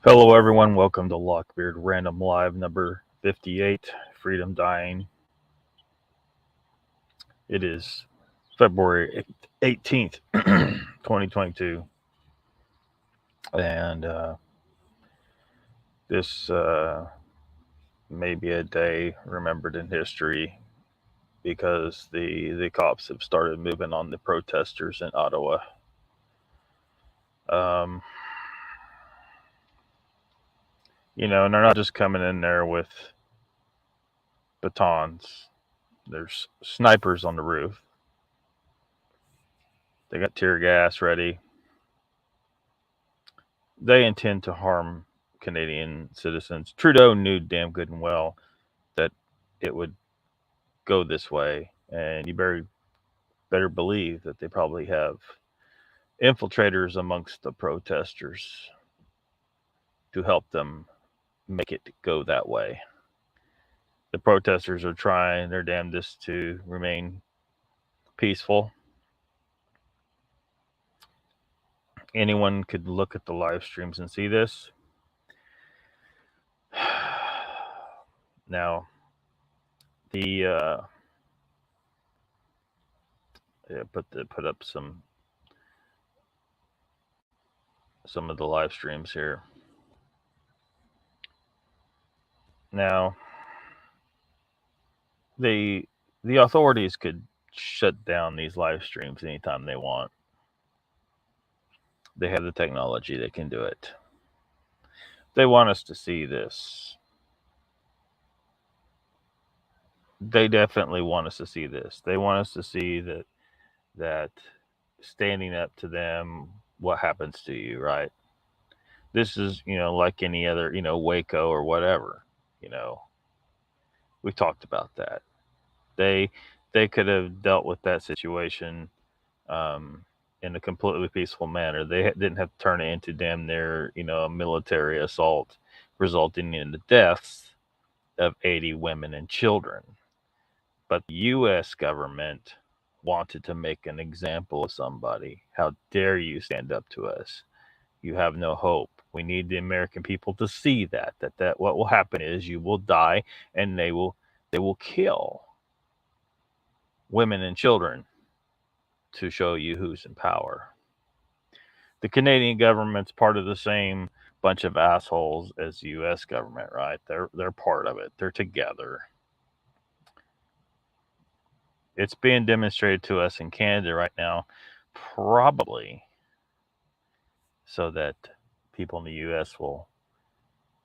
Hello, everyone. Welcome to Lockbeard Random Live number 58, Freedom Dying. It is February 18th, 2022. And this may be a day remembered in history because the cops have started moving on the protesters in Ottawa. Um, and they're not just coming in there with batons. There's snipers on the roof. They got tear gas ready. They intend to harm Canadian citizens. Trudeau knew damn good and well that it would go this way, and you better believe that they probably have infiltrators amongst the protesters to help them make it go that way. The protesters are trying their damnedest to remain peaceful. Anyone could look at the live streams and see this. Now, the put up some of the live streams here. Now, the authorities could shut down these live streams anytime they want. They have the technology, they can do it. They want us to see this. They definitely want us to see this. They want us to see that standing up to them, what happens to you, right? This is, like any other, Waco or whatever, we talked about that. They could have dealt with that situation in a completely peaceful manner. They didn't have to turn it into damn near, a military assault, resulting in the deaths of 80 women and children. But the U.S. government wanted to make an example of somebody. How dare you stand up to us? You have no hope. We need the American people to see that what will happen is you will die, and they will kill women and children to show you who's in power. The Canadian government's part of the same bunch of assholes as the U.S. government, right? They're part of it. They're together. It's being demonstrated to us in Canada right now, probably so that people in the U.S. will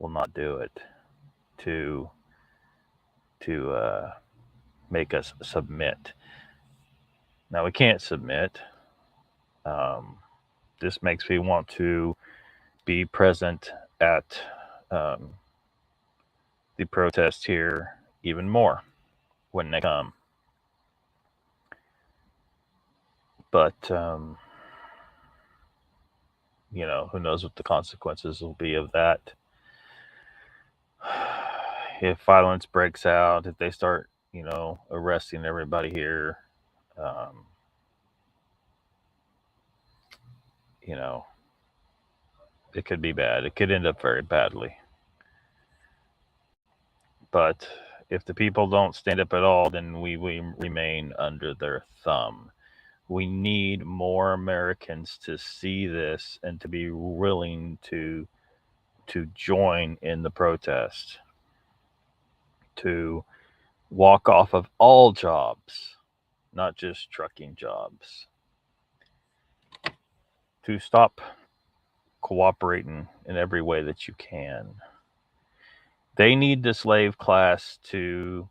not do it to make us submit. Now we can't submit. This makes me want to be present at the protest here even more when they come. But who knows what the consequences will be of that. If violence breaks out, if they start, arresting everybody here, it could be bad. It could end up very badly. But if the people don't stand up at all, then we remain under their thumb. We need more Americans to see this and to be willing to join in the protest, to walk off of all jobs, not just trucking jobs, to stop cooperating in every way that you can. They need the slave class to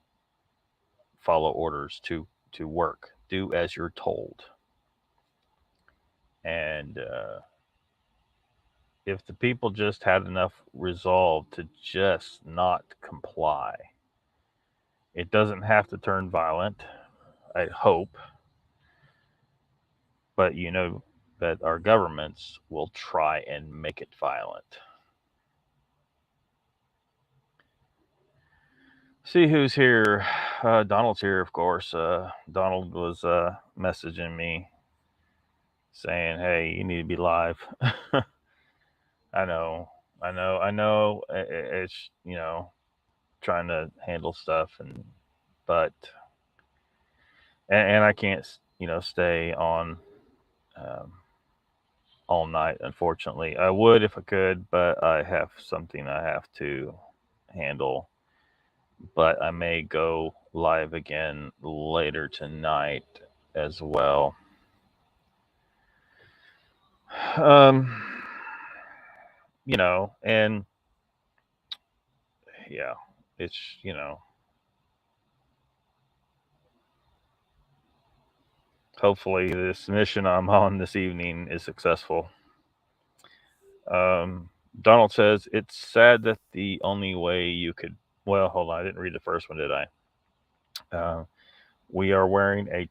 follow orders, to work, do as you're told. And if the people just had enough resolve to just not comply, it doesn't have to turn violent, I hope. But that our governments will try and make it violent. See who's here. Donald's here, of course. Donald was messaging me saying, hey, you need to be live. I know. I know. It's trying to handle stuff, but and I can't stay on um, all night. Unfortunately, I would if I could, but I have something I have to handle. But I may go live again later tonight as well. Um, and yeah, it's hopefully this mission I'm on this evening is successful. Um, Donald says it's sad that the only way you could. Well, hold on, I didn't read the first one, did I? We are wearing a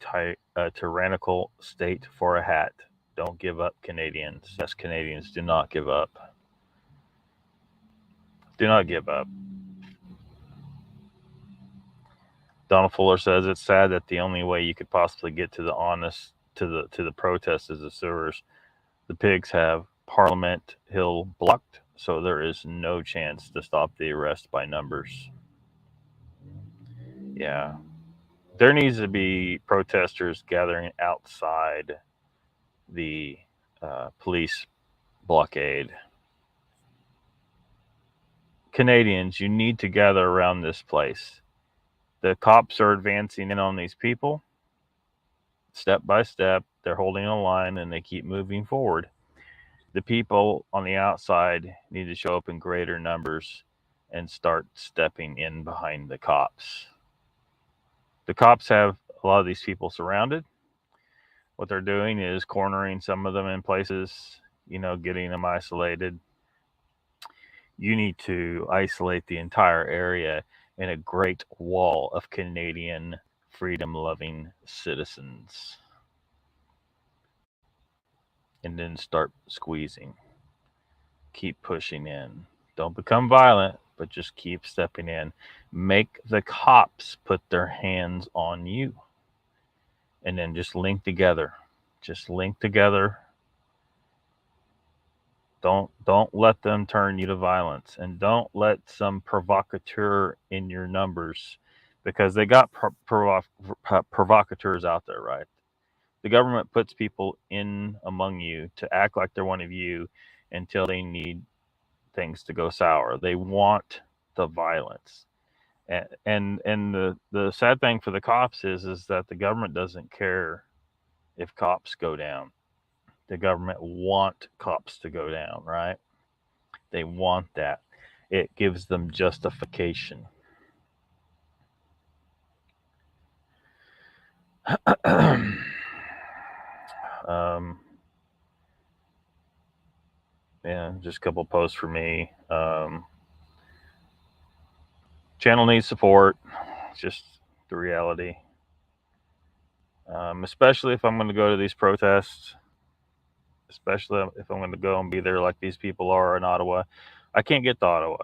tyrannical state for a hat. Don't give up, Canadians. Yes, Canadians, do not give up. Do not give up. Donald Fuller says it's sad that the only way you could possibly get to the protest is the sewers. The pigs have Parliament Hill blocked, so there is no chance to stop the arrest by numbers. Yeah. There needs to be protesters gathering outside the police blockade. Canadians, you need to gather around this place. The cops are advancing in on these people step by step. They're holding a line and they keep moving forward. The people on the outside need to show up in greater numbers and start stepping in behind the cops. The cops have a lot of these people surrounded. What they're doing is cornering some of them in places, getting them isolated. You need to isolate the entire area in a great wall of Canadian freedom loving citizens and then start squeezing. Keep pushing in. Don't become violent, but just keep stepping in. Make the cops put their hands on you and then just link together. Just link together. Don't let them turn you to violence, and don't let some provocateur in your numbers, because they got provocateurs out there, right? The government puts people in among you to act like they're one of you until they need things to go sour. They want the violence. And the sad thing for the cops is that the government doesn't care if cops go down. The government want cops to go down, right? They want that. It gives them justification. um, yeah, just a couple posts for me. Channel needs support. It's just the reality. Especially if I'm going to go to these protests, especially if I'm going to go and be there like these people are in Ottawa. I can't get to Ottawa.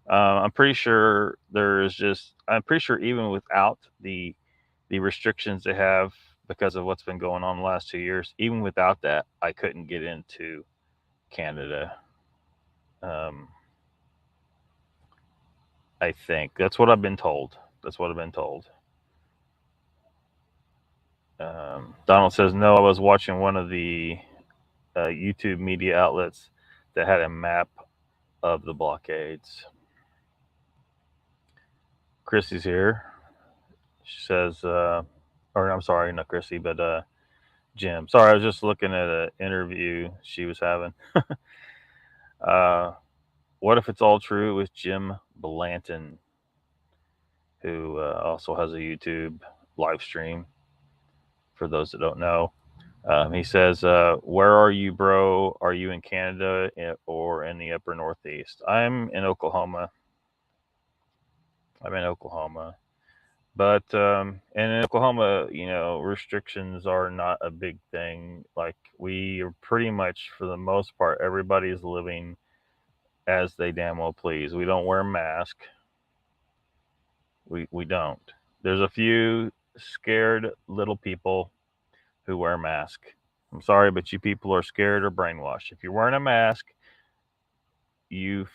I'm pretty sure I'm pretty sure even without the restrictions they have because of what's been going on the last 2 years, even without that, I couldn't get into Canada. Um, I think that's what I've been told. That's what I've been told. Donald says, no, I was watching one of the YouTube media outlets that had a map of the blockades. Chrissy's here. She says, or I'm sorry, not Chrissy, but Jim. Sorry, I was just looking at an interview she was having. What if it's all true with Jim Blanton, who also has a YouTube live stream? For those that don't know, he says, "Where are you, bro? Are you in Canada or in the upper Northeast?" I'm in Oklahoma. But and in Oklahoma, restrictions are not a big thing. Like, we are pretty much, for the most part, everybody's living as they damn well please. We don't wear a mask. We don't. There's a few scared little people who wear a mask. I'm sorry, but you people are scared or brainwashed. If you're wearing a mask, you've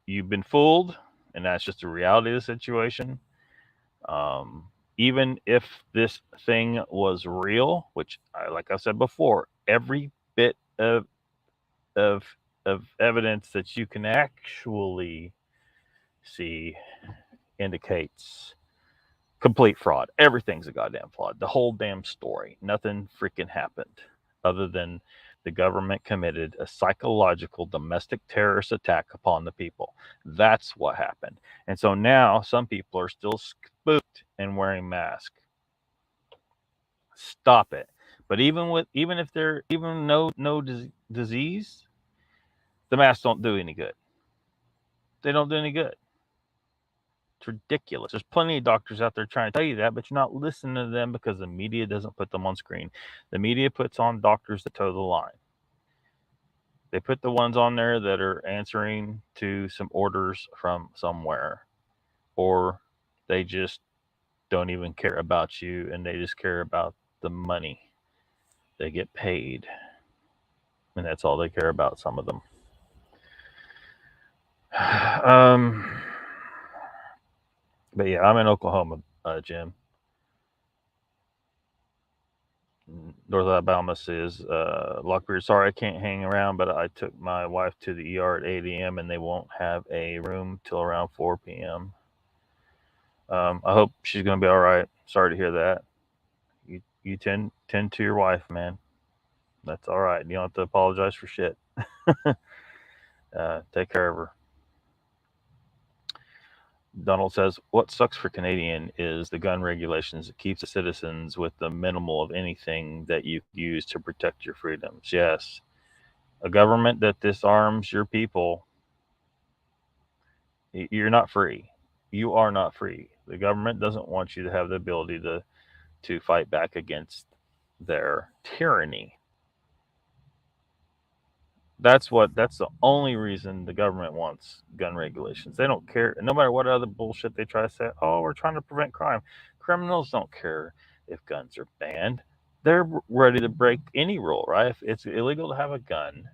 been fooled, and that's just the reality of the situation. Um, Even if this thing was real, which, like I said before, every bit of of evidence that you can actually see indicates complete fraud. Everything's a goddamn fraud. The whole damn story. Nothing freaking happened other than the government committed a psychological domestic terrorist attack upon the people. That's what happened. And so now some people are still spooked and wearing masks. Stop it. But even if they're even no disease, the masks don't do any good. They don't do any good. It's ridiculous. There's plenty of doctors out there trying to tell you that, but you're not listening to them because the media doesn't put them on screen. The media puts on doctors that toe the line. They put the ones on there that are answering to some orders from somewhere, or they just don't even care about you and they just care about the money. They get paid, and that's all they care about, some of them. But yeah, I'm in Oklahoma, Jim. North Alabama says, Lockbeard, sorry I can't hang around, but I took my wife to the ER at 8 a.m. and they won't have a room till around 4 p.m. I hope she's going to be all right. Sorry to hear that. You tend to your wife, man. That's all right. You don't have to apologize for shit. Take care of her. Donald says, what sucks for Canadian is the gun regulations that keeps the citizens with the minimal of anything that you use to protect your freedoms. Yes. A government that disarms your people, you're not free. You are not free. The government doesn't want you to have the ability to fight back against their tyranny. That's the only reason the government wants gun regulations. They don't care, no matter what other bullshit they try to say. Oh, we're trying to prevent crime. Criminals don't care if guns are banned. They're ready to break any rule, right? If it's illegal to have a gun,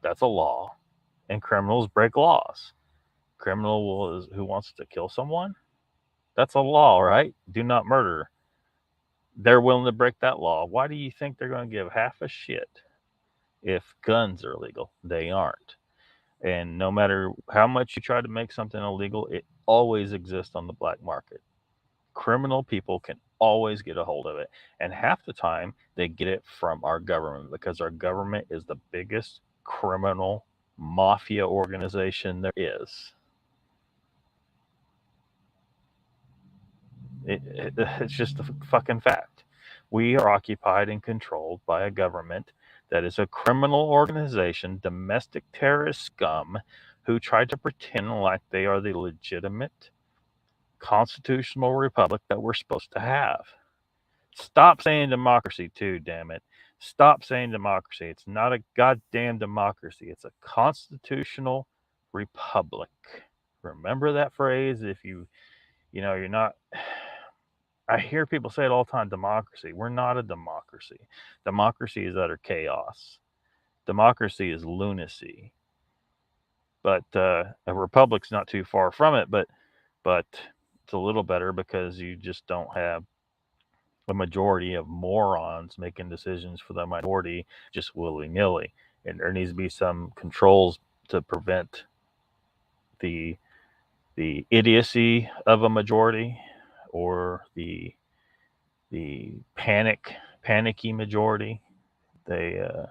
that's a law, and criminals break laws. Criminal who wants to kill someone, that's a law, right? Do not murder. They're willing to break that law. Why do you think they're going to give half a shit if guns are illegal? They aren't. And no matter how much you try to make something illegal, it always exists on the black market. Criminal people can always get a hold of it. And half the time, they get it from our government because our government is the biggest criminal mafia organization there is. It's just a fucking fact. We are occupied and controlled by a government that is a criminal organization, domestic terrorist scum who try to pretend like they are the legitimate constitutional republic that we're supposed to have. Stop saying democracy, too, damn it. Stop saying democracy. It's not a goddamn democracy. It's a constitutional republic. Remember that phrase if you're not. I hear people say it all the time, democracy. We're not a democracy. Democracy is utter chaos. Democracy is lunacy. But a republic's not too far from it, but it's a little better because you just don't have a majority of morons making decisions for the minority just willy-nilly. And there needs to be some controls to prevent the idiocy of a majority or the panicky majority, the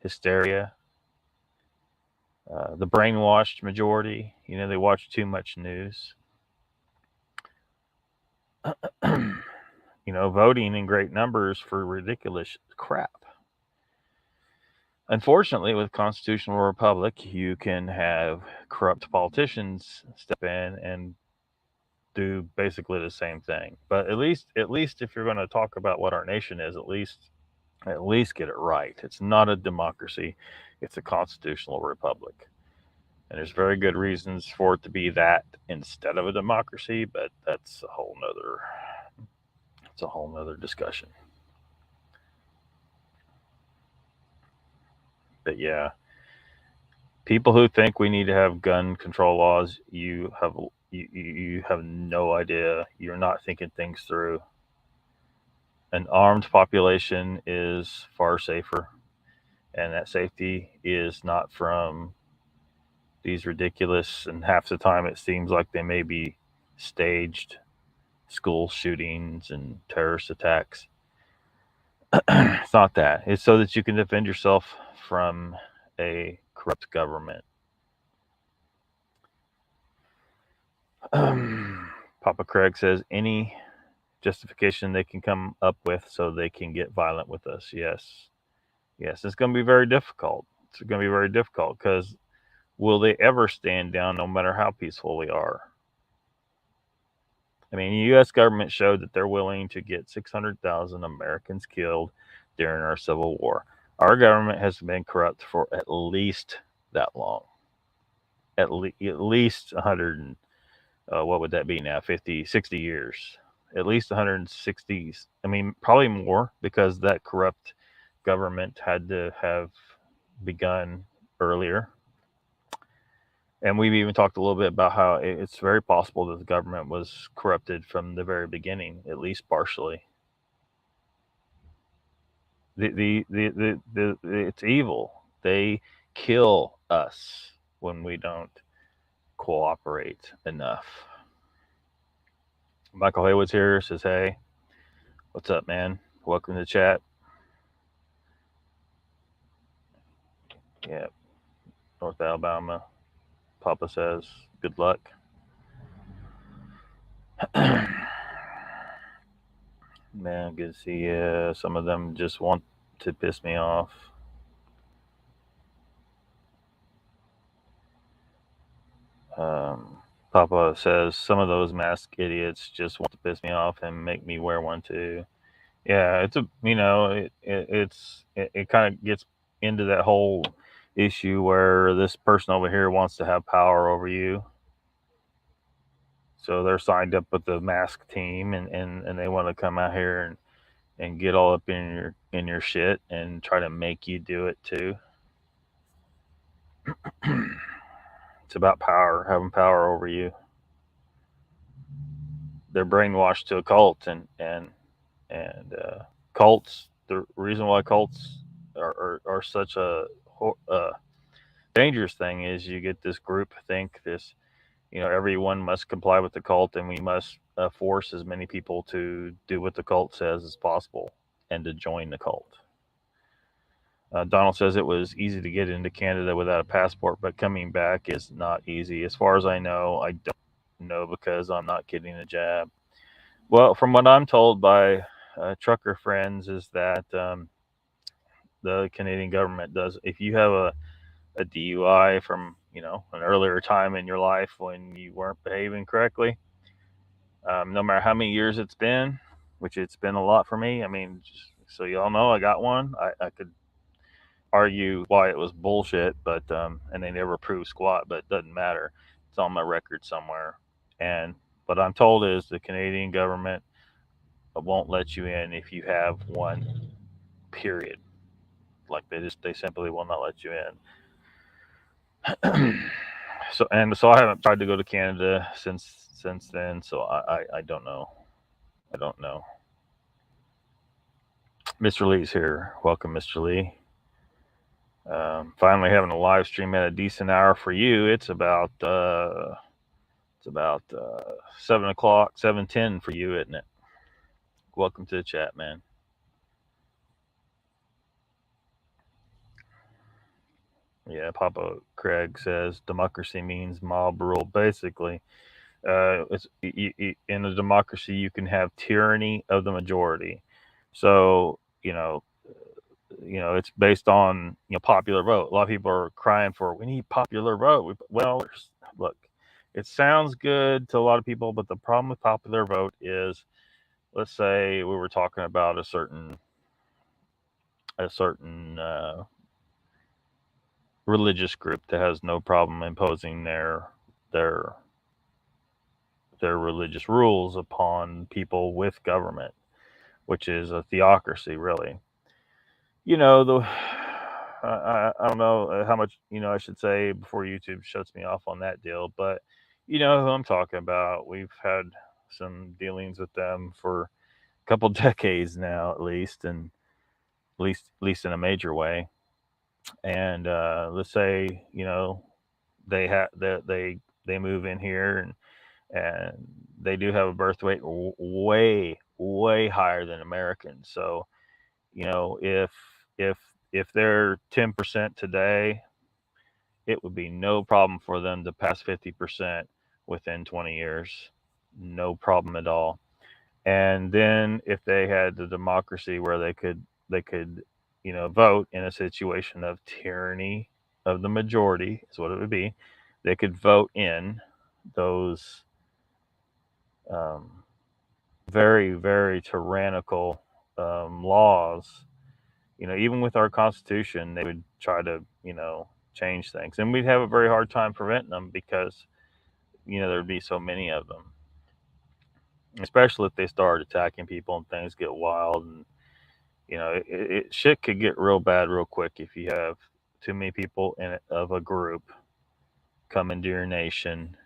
hysteria, the brainwashed majority. They watch too much news. Voting in great numbers for ridiculous crap. Unfortunately, with constitutional republic, you can have corrupt politicians step in and do basically the same thing. But at least if you're going to talk about what our nation is, at least get it right. It's not a democracy. It's a constitutional republic. And there's very good reasons for it to be that instead of a democracy, but that's a whole nother discussion. But yeah, People who think we need to have gun control laws, you have no idea. You're not thinking things through. An armed population is far safer, and that safety is not from these ridiculous, and half the time it seems like they may be staged school shootings and terrorist attacks. It's not that. It's so that you can defend yourself from a corrupt government. Papa Craig says any justification they can come up with so they can get violent with us. Yes. Yes, it's going to be very difficult. It's going to be very difficult because will they ever stand down no matter how peaceful we are? I mean, the U.S. government showed that they're willing to get 600,000 Americans killed during our Civil War. Our government has been corrupt for at least that long. At least 100, and, what would that be now? 50, 60 years. At least 160. I mean, probably more because that corrupt government had to have begun earlier. And we've even talked a little bit about how it's very possible that the government was corrupted from the very beginning, at least partially. It's evil. They kill us when we don't cooperate enough. Michael Haywood's here, says, hey, what's up, man? Welcome to the chat. Yeah, North Alabama. Papa says, good luck. Man, good to see you. Some of them just want to piss me off. Papa says some of those mask idiots just want to piss me off and make me wear one too. Yeah, it's it kind of gets into that whole issue where this person over here wants to have power over you. So they're signed up with the mask team, and they want to come out here and get all up in your shit and try to make you do it too. It's about power, having power over you. They're brainwashed to a cult, and cults. The reason why cults are such a dangerous thing is you get this group think this, everyone must comply with the cult, and we must force as many people to do what the cult says as possible and to join the cult. Donald says it was easy to get into Canada without a passport, but coming back is not easy. As far as I know, I don't know because I'm not getting a jab. Well, from what I'm told by trucker friends, is that the Canadian government does, if you have a DUI from an earlier time in your life when you weren't behaving correctly, no matter how many years it's been, which it's been a lot for me. I mean, just so y'all know, I got one. I could argue why it was bullshit, but and they never proved squat, but it doesn't matter. It's on my record somewhere. And what I'm told is the Canadian government won't let you in if you have one. Period. Like they simply will not let you in. So I haven't tried to go to Canada since then. So I don't know. I don't know. Mr. Lee's here. Welcome, Mr. Lee. Finally having a live stream at a decent hour for you. It's about 7 o'clock, 7:10 for you, isn't it? Welcome to the chat, man. Yeah, Papa Craig says democracy means mob rule. Basically, in a democracy you can have tyranny of the majority. So it's based on popular vote. A lot of people are crying for we need popular vote. Well, look, it sounds good to a lot of people, but the problem with popular vote is, let's say we were talking about a certain religious group that has no problem imposing their religious rules upon people with government, which is a theocracy, really. I don't know how much I should say before YouTube shuts me off on that deal, but you know who I'm talking about. We've had some dealings with them for a couple decades now, at least, and at least in a major way. And let's say they move in here, and they do have a birth rate way higher than Americans. So if if if they're 10% today, it would be no problem for them to pass 50% within 20 years. No problem at all. And then if they had the democracy where they could vote in a situation of tyranny of the majority is what it would be. They could vote in those um, very tyrannical laws. Even with our constitution, they would try to change things, and we'd have a very hard time preventing them because there'd be so many of them, especially if they start attacking people and things get wild. And shit could get real bad real quick if you have too many people of a group come into your nation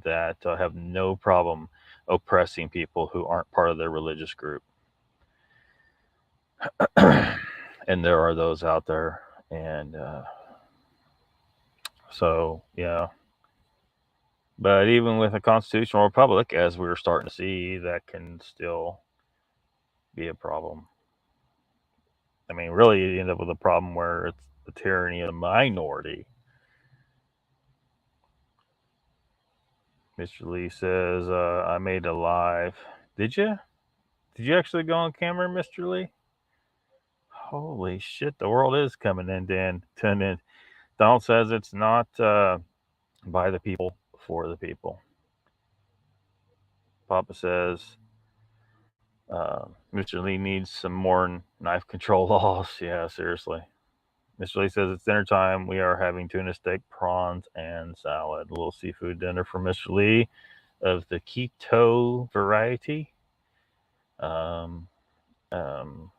that have no problem oppressing people who aren't part of their religious group. And there are those out there. And so, yeah. But even with a constitutional republic, as we were starting to see, that can still be a problem. I mean, really, you end up with a problem where it's the tyranny of the minority. Mr. Lee says, I made a live. Did you? Did you actually go on camera, Mr. Lee? Holy shit, the world is coming in, Dan. Donald says it's not by the people, for the people. Papa says, Mr. Lee needs some more knife control laws. Yeah, seriously. Mr. Lee says it's dinner time. We are having tuna steak, prawns, and salad. A little seafood dinner for Mr. Lee of the keto variety. Um, um,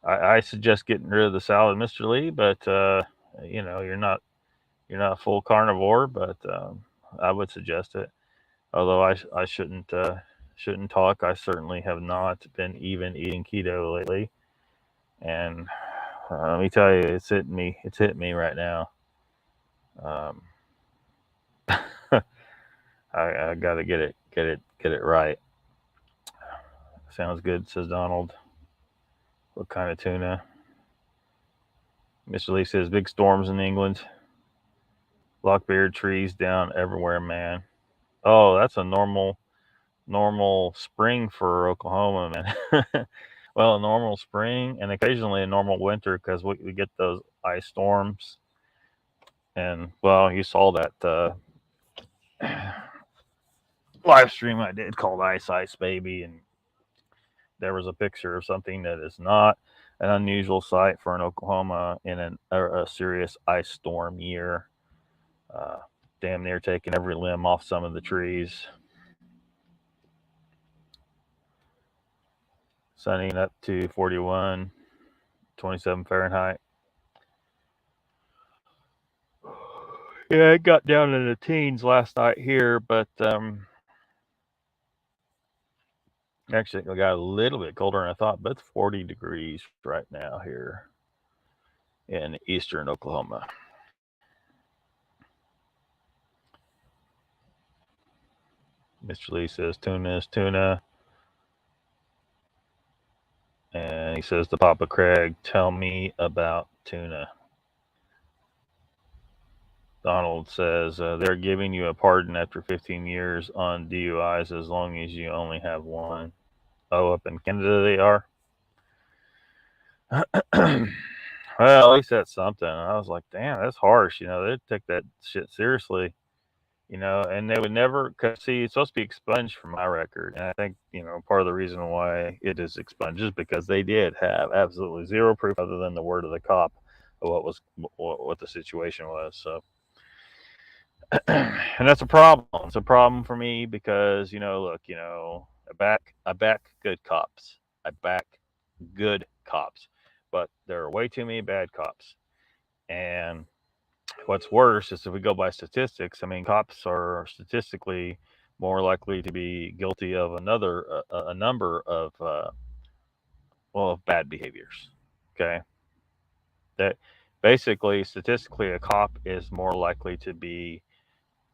I suggest getting rid of the salad, Mr. Lee, but you're not full carnivore, but I would suggest it. Although I shouldn't talk. I certainly have not been even eating keto lately, and let me tell you, it's hitting me. It's hitting me right now. Um, I got to get it right. Sounds good, says Donald. What kind of tuna? Mr. Lee says big storms in England. Lockbeard trees down everywhere, man. Oh, that's a normal spring for Oklahoma, man. Well, a normal spring and occasionally a normal winter because we get those ice storms. And well, you saw that live stream I did called Ice Baby, and there was a picture of something that is not an unusual sight for an Oklahoma in a serious ice storm year. Uh, Damn near taking every limb off some of the trees. Sunning up to 41, 27 Fahrenheit. Yeah, it got down in the teens last night here, but actually it got a little bit colder than I thought, but it's 40 degrees right now here in eastern Oklahoma. Mr. Lee says tuna is tuna. And he says to Papa Craig, tell me about tuna. Donald says they're giving you a pardon after 15 years on DUIs as long as you only have one. Oh, up in Canada they are? Well, at least that's something. I was like, damn, that's harsh. They'd take that shit seriously. And they would never, cause see, it's supposed to be expunged from my record. And I think, part of the reason why it is expunged is because they did have absolutely zero proof other than the word of the cop of what the situation was. So, and that's a problem. It's a problem for me because, look, I back good cops. I back good cops, but there are way too many bad cops. And what's worse is if we go by statistics, I mean, cops are statistically more likely to be guilty of a number of of bad behaviors. Okay, that basically statistically a cop is more likely to be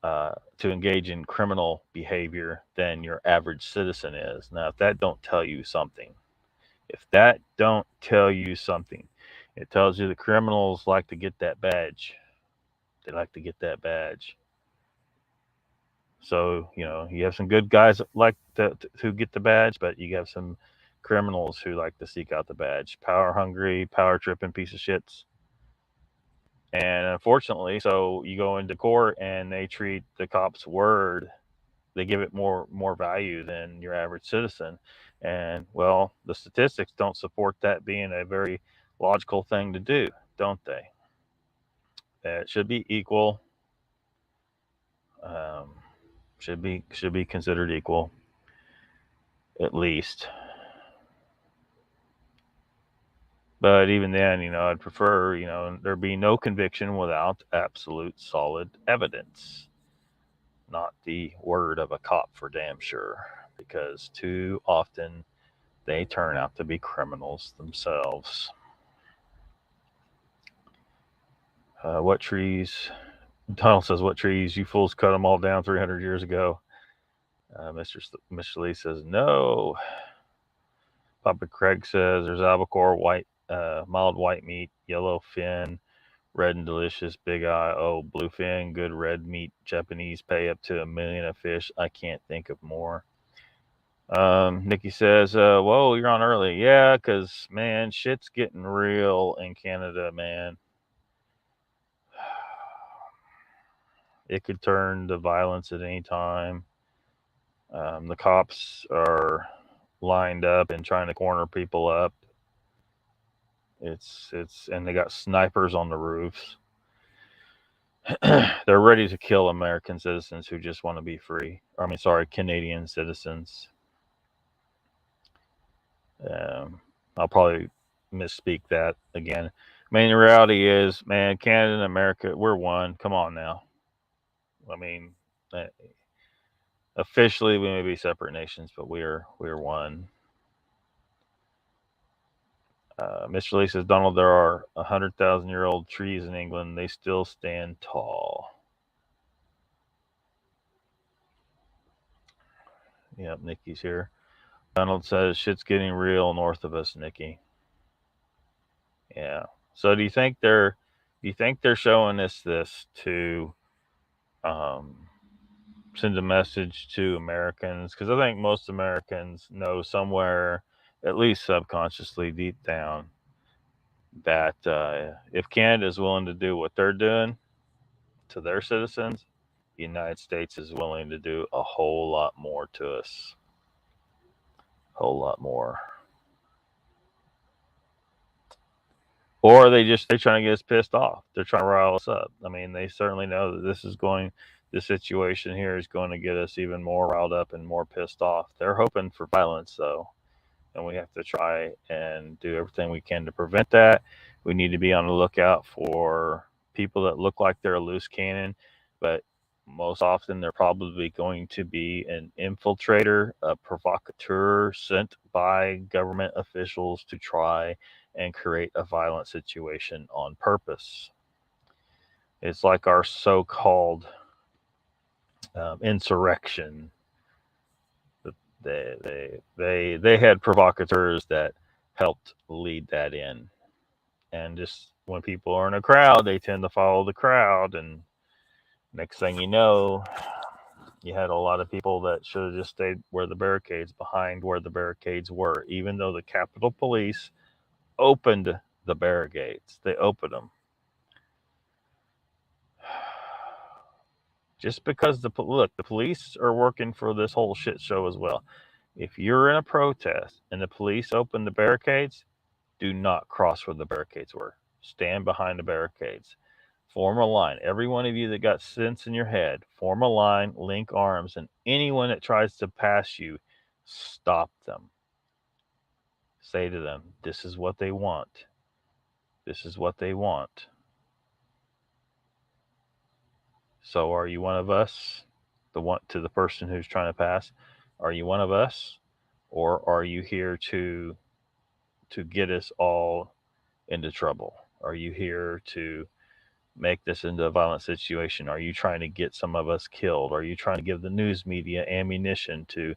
to engage in criminal behavior than your average citizen is. Now, if that don't tell you something, it tells you the criminals like to get that badge. They like to get that badge. So you have some good guys that like to get the badge, but you have some criminals who like to seek out the badge. Power hungry, power tripping piece of shits. And unfortunately, so you go into court and they treat the cop's word, they give it more value than your average citizen. And well, the statistics don't support that being a very logical thing to do, don't they? It should be equal. Um, should be considered equal, at least. But even then, I'd prefer, there be no conviction without absolute solid evidence, not the word of a cop for damn sure, because too often they turn out to be criminals themselves. What trees? Donald says, "What trees? You fools cut them all down 300 years ago." Mr. Lee says, "No." Papa Craig says, "There's albacore, mild white meat, yellow fin, red and delicious, big eye. Oh, bluefin, good red meat. Japanese pay up to $1 million a fish. I can't think of more." Nikki says, "Whoa, you're on early." Yeah, because man, shit's getting real in Canada, man. It could turn to violence at any time. The cops are lined up and trying to corner people up. And they got snipers on the roofs. They're ready to kill American citizens who just want to be free. Canadian citizens. I'll probably misspeak that again. I mean, the reality is, man, Canada and America, we're one. Come on now. I mean, officially we may be separate nations, but we're one. Mr. Lee says, "Donald, there are 100,000-year-old trees in England. They still stand tall." Yep, Nikki's here. Donald says, "Shit's getting real north of us, Nikki." Yeah. So do you think they're showing us this to send a message to Americans? Because I think most Americans know somewhere, at least subconsciously, deep down, that if Canada is willing to do what they're doing to their citizens, the United States is willing to do a whole lot more to us. A whole lot more. Or they're trying to get us pissed off. They're trying to rile us up. I mean, they certainly know that this situation here is going to get us even more riled up and more pissed off. They're hoping for violence, though, and we have to try and do everything we can to prevent that. We need to be on the lookout for people that look like they're a loose cannon, but most often they're probably going to be an infiltrator, a provocateur sent by government officials to try and create a violent situation on purpose. It's like our so-called insurrection. They had provocateurs that helped lead that in, and just when people are in a crowd, they tend to follow the crowd, and next thing you know, you had a lot of people that should have just stayed behind where the barricades were, even though the Capitol Police opened the barricades. They opened them. Just because the police are working for this whole shit show as well. If you're in a protest and the police open the barricades, do not cross where the barricades were. Stand behind the barricades. Form a line. Every one of you that got sense in your head, form a line, link arms, and anyone that tries to pass you, stop them. Say to them, this is what they want. This is what they want. So are you one of us? The one to the person who's trying to pass, are you one of us, or are you here to get us all into trouble? Are you here to make this into a violent situation? Are you trying to get some of us killed? Are you trying to give the news media ammunition to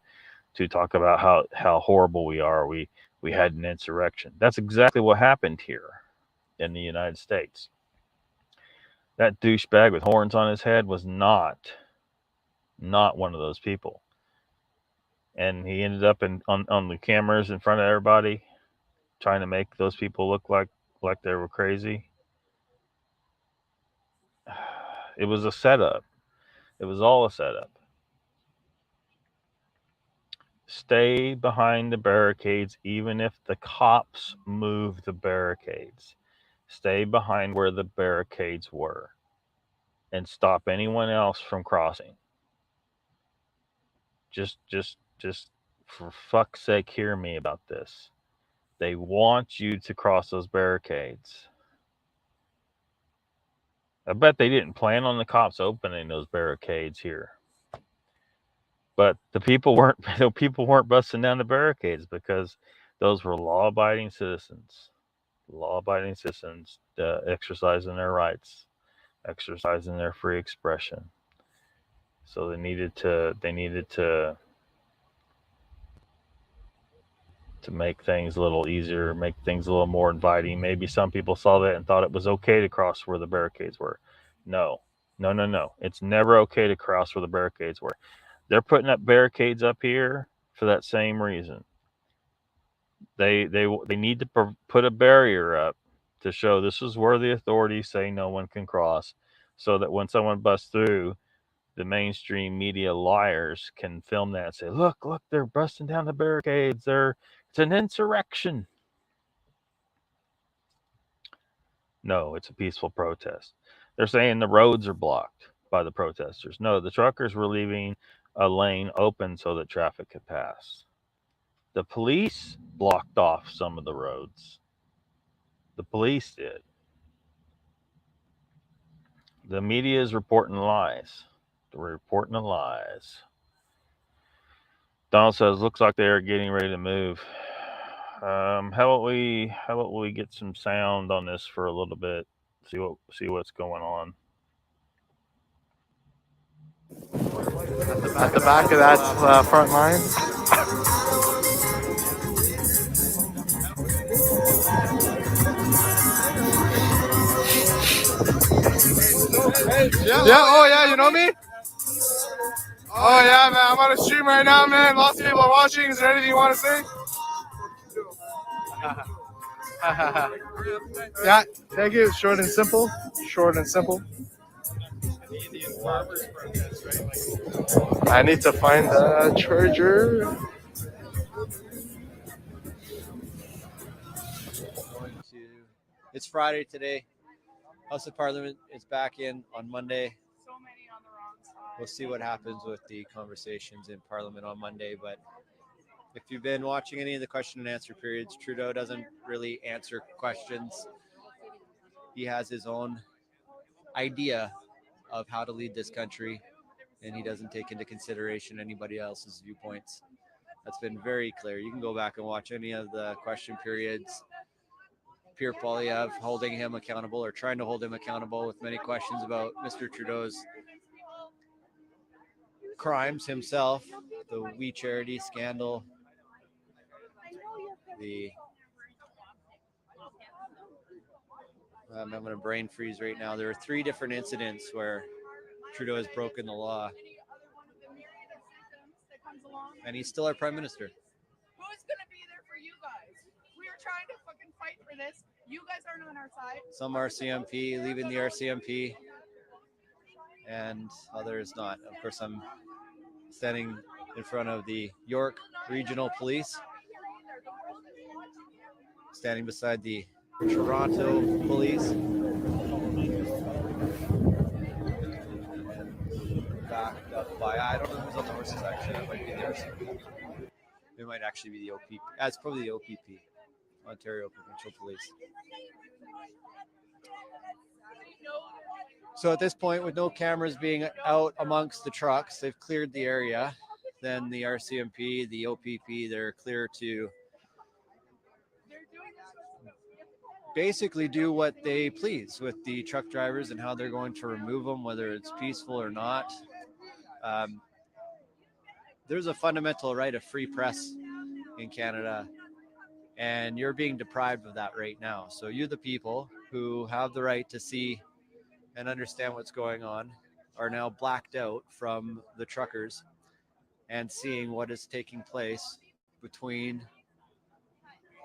talk about how horrible we are? We had an insurrection. That's exactly what happened here in the United States. That douchebag with horns on his head was not one of those people. And he ended up on the cameras in front of everybody trying to make those people look like they were crazy. It was a setup. It was all a setup. Stay behind the barricades even if the cops move the barricades. Stay behind where the barricades were and stop anyone else from crossing. Just for fuck's sake, hear me about this. They want you to cross those barricades. I bet they didn't plan on the cops opening those barricades here. But the people weren't busting down the barricades because those were law-abiding citizens. Law-abiding citizens exercising their rights, exercising their free expression. So they needed to make things a little easier, make things a little more inviting. Maybe some people saw that and thought it was okay to cross where the barricades were. No, no, no, no. It's never okay to cross where the barricades were. They're putting up barricades up here for that same reason. They need to put a barrier up to show this is where the authorities say no one can cross, so that when someone busts through, the mainstream media liars can film that and say, look, they're busting down the barricades. It's an insurrection. No, it's a peaceful protest. They're saying the roads are blocked by the protesters. No, the truckers were leaving a lane open so that traffic could pass. The police blocked off some of the roads. The police did. The media is reporting lies. They're reporting the lies. Donald says, looks like they are getting ready to move. How about we get some sound on this for a little bit? See what's going on. At the back of that front line. Yeah, oh yeah, you know me? Oh yeah, man, I'm on a stream right now, man. Lots of people are watching. Is there anything you want to say? Yeah, thank you. Short and simple. Short and simple. I need to find the charger. It's Friday today. House of Parliament is back in on Monday. We'll see what happens with the conversations in Parliament on Monday. But if you've been watching any of the question and answer periods, Trudeau doesn't really answer questions. He has his own idea of how to lead this country, and he doesn't take into consideration anybody else's viewpoints. That's been very clear. You can go back and watch any of the question periods. Pierre Poilievre holding him accountable or trying to hold him accountable with many questions about Mr. Trudeau's crimes himself, the We Charity scandal, I'm having a brain freeze right now. There are 3 different incidents where Trudeau has broken the law, and he's still our prime minister. Who's going to be there for you guys? We are trying to fucking fight for this. You guys aren't on our side. Some RCMP leaving the RCMP, and others not. Of course, I'm standing in front of the York Regional Police, standing beside the Toronto Police. Backed up by, I don't know who's on the horses actually. It might be the RCMP. It might actually be the OPP. It's probably the OPP, Ontario Provincial Police. So at this point, with no cameras being out amongst the trucks, they've cleared the area. Then the RCMP, the OPP, they're clear to basically do what they please with the truck drivers and how they're going to remove them, whether it's peaceful or not. There's a fundamental right of free press in Canada, and you're being deprived of that right now. So you, the people who have the right to see and understand what's going on, are now blacked out from the truckers and seeing what is taking place between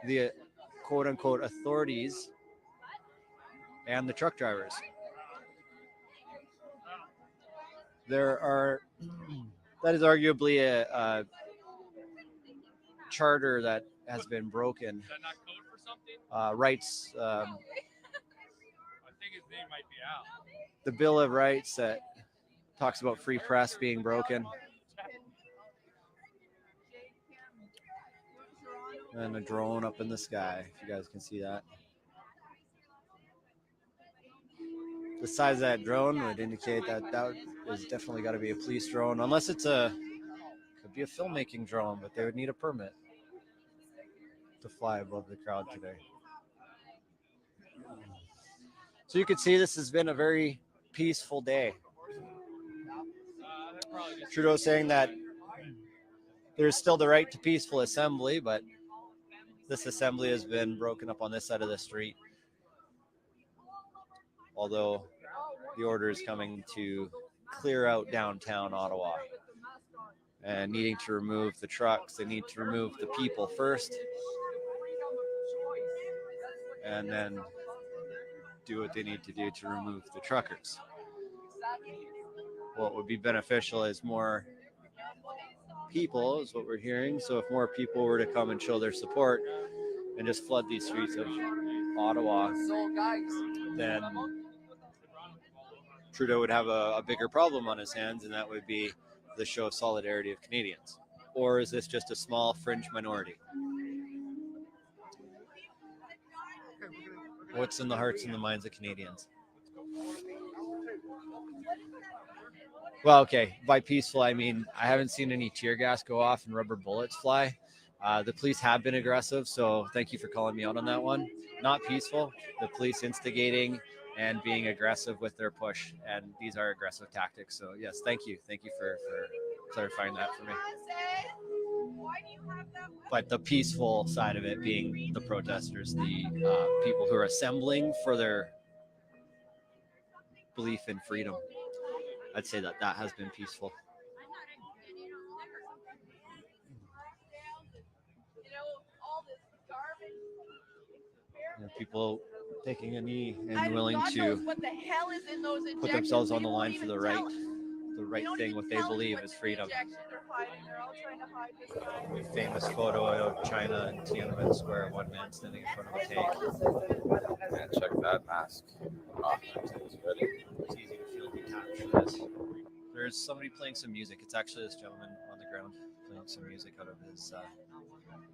the quote unquote authorities and the truck drivers. That is arguably a charter that has been broken. Is that not code for something? Rights. I think his name might be out. The Bill of Rights that talks about free press being broken. And a drone up in the sky, if you guys can see that. The size of that drone would indicate that that is definitely got to be a police drone, unless it's could be a filmmaking drone, but they would need a permit to fly above the crowd today. So you can see this has been a very peaceful day. Trudeau saying that there's still the right to peaceful assembly, but this assembly has been broken up on this side of the street. Although the order is coming to clear out downtown Ottawa and needing to remove the trucks. They need to remove the people first and then do what they need to do to remove the truckers. What would be beneficial is more people, is what we're hearing. So if more people were to come and show their support and just flood these streets of Ottawa, then Trudeau would have a bigger problem on his hands, and that would be the show of solidarity of Canadians. Or is this just a small fringe minority? What's in the hearts and the minds of Canadians? Well, okay, by peaceful, I mean, I haven't seen any tear gas go off and rubber bullets fly. The police have been aggressive, so thank you for calling me out on that one. Not peaceful, the police instigating and being aggressive with their push, and these are aggressive tactics. So yes, thank you for clarifying that for me. But the peaceful side of it being the protesters, the people who are assembling for their belief in freedom, I'd say that has been peaceful. People taking a knee and willing to put themselves on the line for the right thing, what they believe is freedom. Famous photo of China and Tiananmen Square, one man standing in front of a tank. Man, check that mask. Oh, it's ready. It's easy to feel detached from this. There's somebody playing some music. It's actually this gentleman on the ground playing some music out of his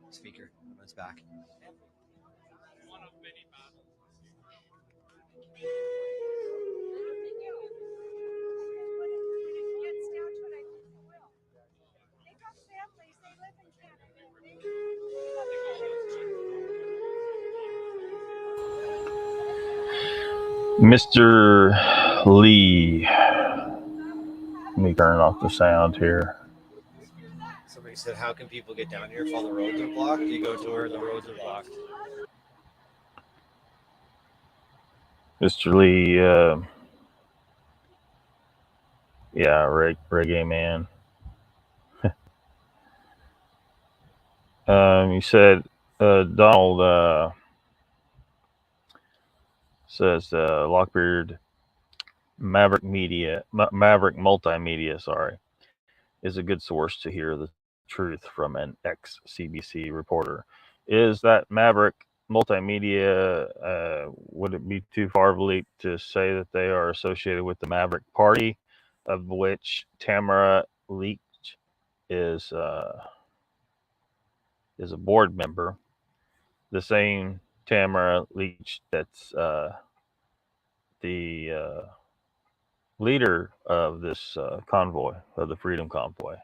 speaker on his back. One of many battles. Mr. Lee. Let me turn off the sound here. Somebody said, how can people get down here if all the roads are blocked? You go to where the roads are blocked. Mr. Lee, yeah, reggae man. You said Donald says Lockbeard Maverick Multimedia, sorry, is a good source to hear the truth from an ex-CBC reporter. Is that Maverick Multimedia, would it be too far of a leap to say that they are associated with the Maverick Party, of which Tamara Leach is a board member? The same Tamara Leach that's the leader of this convoy, of the Freedom Convoy,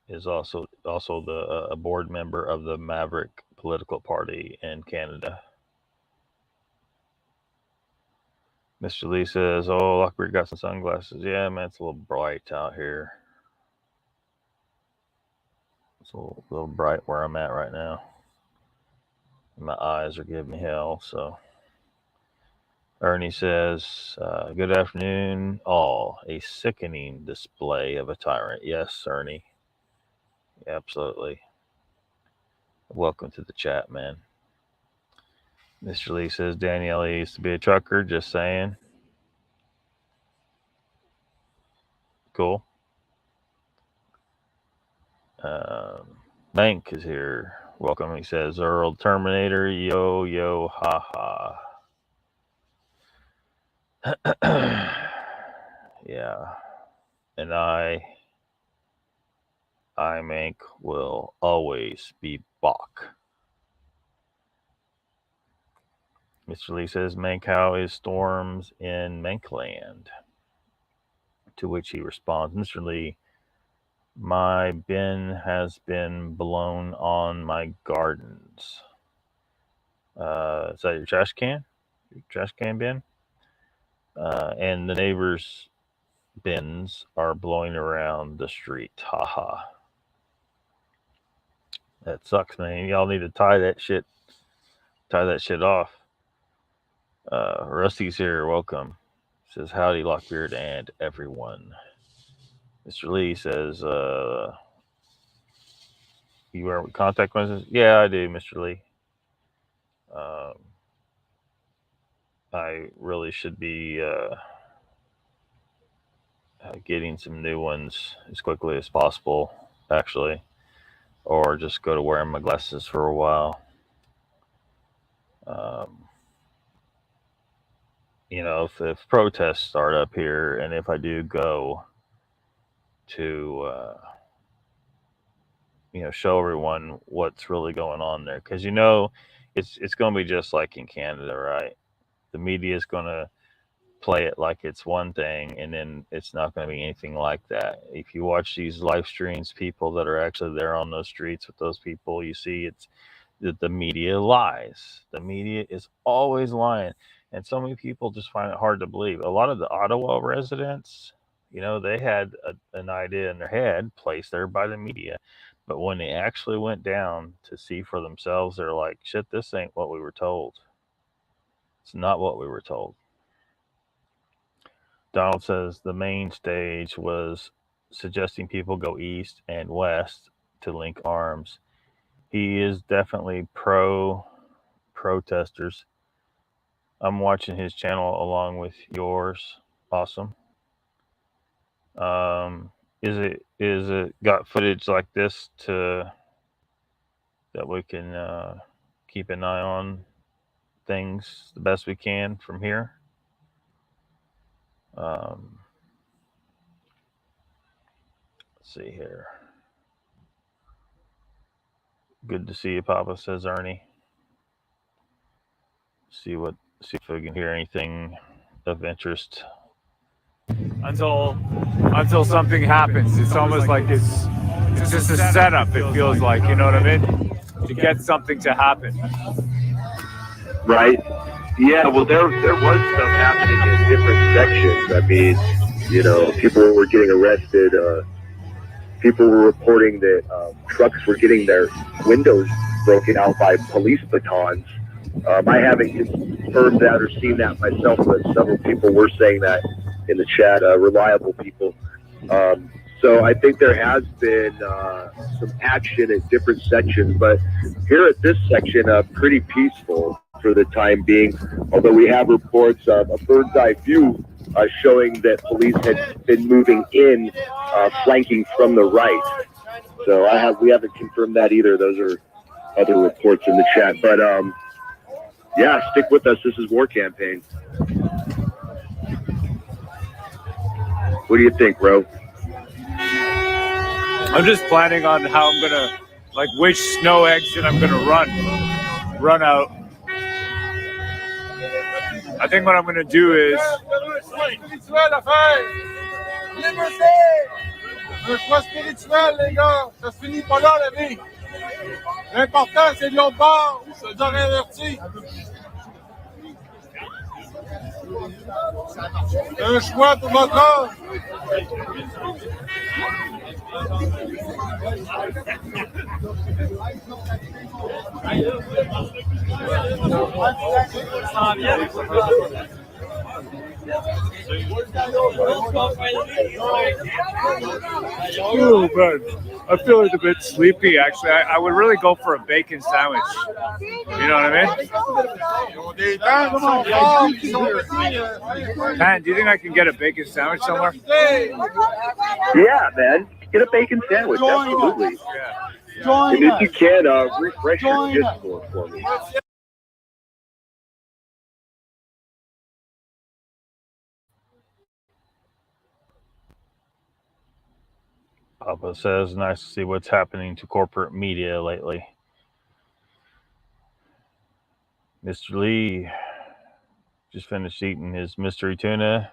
is also a board member of the Maverick political party in Canada. Mr. Lee says, "Oh, Lockbeard got some sunglasses. Yeah, man, it's a little bright out here. It's a little bright where I'm at right now. My eyes are giving me hell." So Ernie says, "Good afternoon, all. A sickening display of a tyrant." Yes, Ernie. Absolutely. Welcome to the chat, man. Mr. Lee says, "Danielle used to be a trucker, just saying." Cool. Bank is here. Welcome. He says, "Earl Terminator, yo, yo, ha, ha." Yeah. And I, Mank, will always be Bach. Mr. Lee says, "Mank, how is storms in Mankland?" To which he responds, "Mr. Lee, my bin has been blown on my gardens." Is that your trash can? Your trash can bin? And the neighbors' bins are blowing around the street. Haha. That sucks, man. Y'all need to tie that shit off. Rusty's here. Welcome. Says, "Howdy, Lockbeard and everyone." Mr. Lee says, "You wear contact lenses?" Yeah, I do, Mr. Lee. I really should be getting some new ones as quickly as possible, actually, or just go to wearing my glasses for a while. If protests start up here, and if I do go to show everyone what's really going on there, because it's going to be just like in Canada, right? The media is going to play it like it's one thing, and then it's not going to be anything like that. If you watch these live streams, people that are actually there on those streets with those people, you see it's that the media lies. The media is always lying, and so many people just find it hard to believe. A lot of the Ottawa residents, they had an idea in their head placed there by the media, but when they actually went down to see for themselves, they're like, "Shit, this ain't what we were told. It's not what we were told." Donald says the main stage was suggesting people go east and west to link arms. He is definitely pro-protesters. I'm watching his channel along with yours. Awesome. Is it got footage like this that we can keep an eye on things the best we can from here? Let's see here. "Good to see you, Papa," says Ernie. See if we can hear anything of interest. Until something happens. It's almost like it's just a setup, it feels like, you know what I mean? To get something to happen. Right. Yeah, well, there was stuff happening in different sections. I mean, people were getting arrested. People were reporting that trucks were getting their windows broken out by police batons. I haven't confirmed that or seen that myself, but several people were saying that in the chat, reliable people. So I think there has been some action at different sections, but here at this section, pretty peaceful for the time being, although we have reports of a bird's eye view showing that police had been moving in, flanking from the right. So we haven't confirmed that either. Those are other reports in the chat. But yeah, stick with us. This is War Campaign. What do you think, bro? I'm just planning on how I'm gonna, like, which snow exit I'm gonna run out I think what I'm going to do is Spirituel à faire. Un choix spirituel, les gars. Ça se finit pas là, la vie. L'important, c'est de l'autre bord. Je vous aurais averti. Un choix pour votre âme. Oh, man. I feel like a bit sleepy, actually. I would really go for a bacon sandwich. You know what I mean? Pan, do you think I can get a bacon sandwich somewhere? Yeah, man. Get a bacon sandwich. Absolutely. And if you can, refresh your Discord for me. Papa says, nice to see what's happening to corporate media lately. Mr. Lee just finished eating his mystery tuna.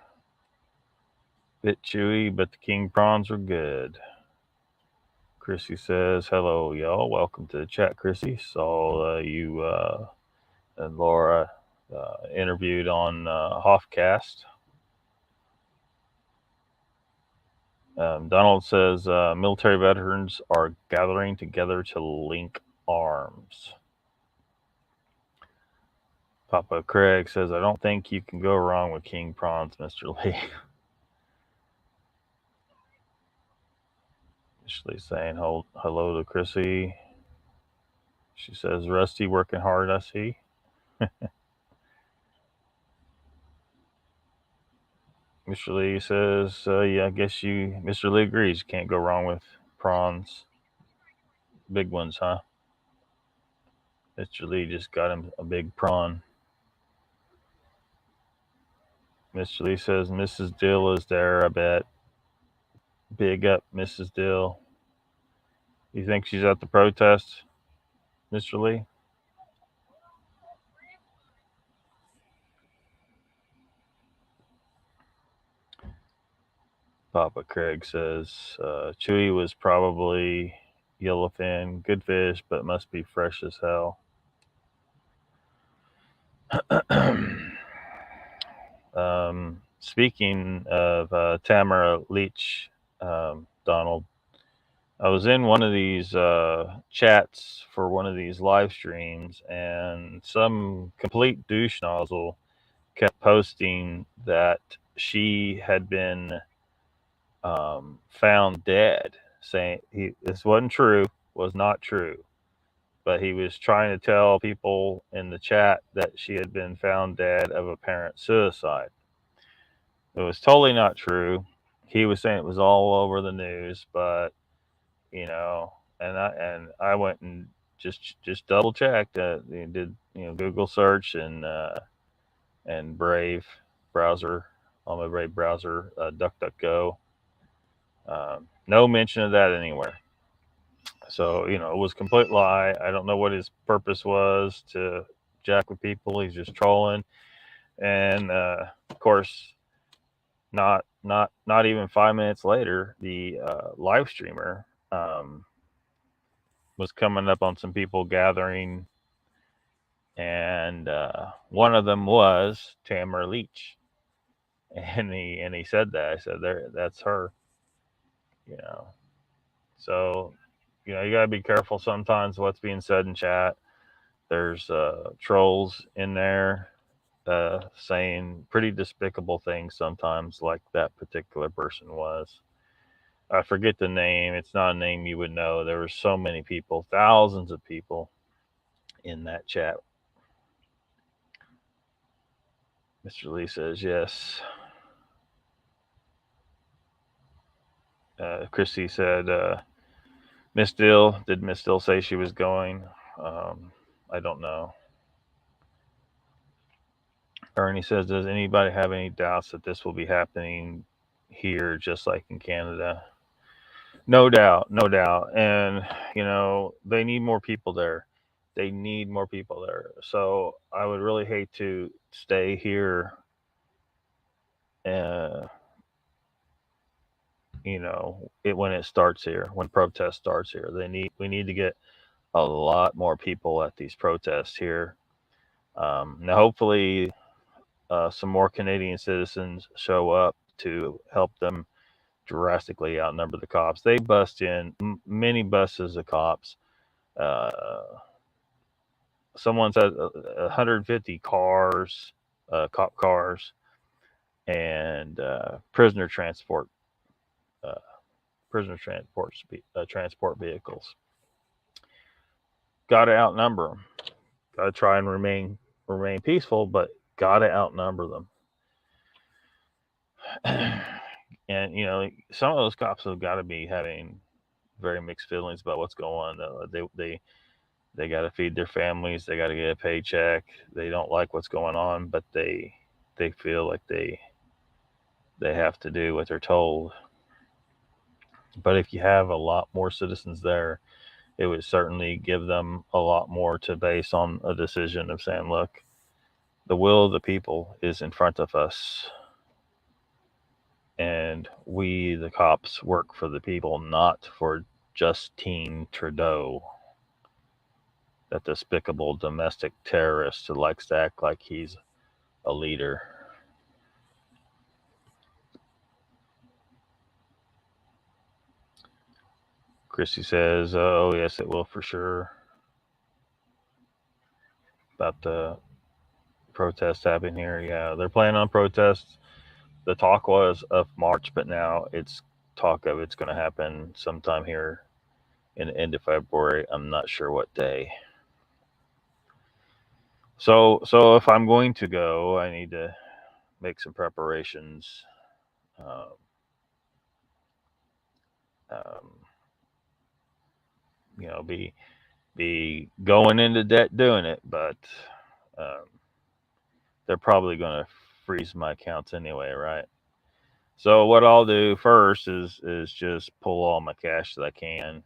Bit chewy, but the king prawns were good. Chrissy says, hello, y'all. Welcome to the chat, Chrissy. Saw you and Laura interviewed on Hoffcast. Donald says, military veterans are gathering together to link arms. Papa Craig says, I don't think you can go wrong with king prawns, Mr. Lee. Ashley saying hello to Chrissy. She says, Rusty working hard, I see. Mr. Lee says, yeah, I guess Mr. Lee agrees. Can't go wrong with prawns. Big ones, huh? Mr. Lee just got him a big prawn. Mr. Lee says, Mrs. Dill is there, I bet. Big up, Mrs. Dill. You think she's at the protest, Mr. Lee? Papa Craig says, Chewy was probably yellowfin, good fish, but must be fresh as hell. Speaking of Tamara Leach, Donald, I was in one of these chats for one of these live streams, and some complete douche nozzle kept posting that she had been found dead, saying this wasn't true, was not true, but he was trying to tell people in the chat that she had been found dead of apparent suicide. It was totally not true. He was saying it was all over the news, but you know, and I went and just double checked. Did Google search and Brave browser on my Brave browser, DuckDuckGo. No mention of that anywhere. So it was a complete lie. I don't know what his purpose was to jack with people. He's just trolling, and of course, not even 5 minutes later, the live streamer was coming up on some people gathering, and one of them was Tamara Leach, and he said that. I said, that's her. So you gotta be careful sometimes what's being said in chat. There's trolls in there saying pretty despicable things sometimes, like that particular person was. I forget the name. It's not a name you would know. There were so many people, thousands of people in that chat. Mr. Lee says yes. Christy said, Miss Dill, did Miss Dill say she was going? I don't know. Ernie says, does anybody have any doubts that this will be happening here just like in Canada? No doubt. And, they need more people there. They need more people there. So I would really hate to stay here, uh, when it starts here, when protest starts here. We need to get a lot more people at these protests here. Now, hopefully, some more Canadian citizens show up to help them drastically outnumber the cops. They bust in many buses of cops. Uh, Someone said 150 cars, cop cars, and uh, prisoner transport vehicles. Got to outnumber them. Got to try and remain peaceful, but got to outnumber them. And some of those cops have got to be having very mixed feelings about what's going on. They got to feed their families. They got to get a paycheck. They don't like what's going on, but they feel like they have to do what they're told. But if you have a lot more citizens there, it would certainly give them a lot more to base on a decision of saying, look, the will of the people is in front of us. And we, the cops, work for the people, not for Justine Trudeau, that despicable domestic terrorist who likes to act like he's a leader. Chrissy says, oh, yes, it will for sure. About the protest happening here. Yeah, they're planning on protests. The talk was of March, but now it's talk of it's going to happen sometime here in the end of February. I'm not sure what day. So if I'm going to go, I need to make some preparations. Be going into debt doing it, but they're probably going to freeze my accounts anyway, right? So what I'll do first is just pull all my cash that I can,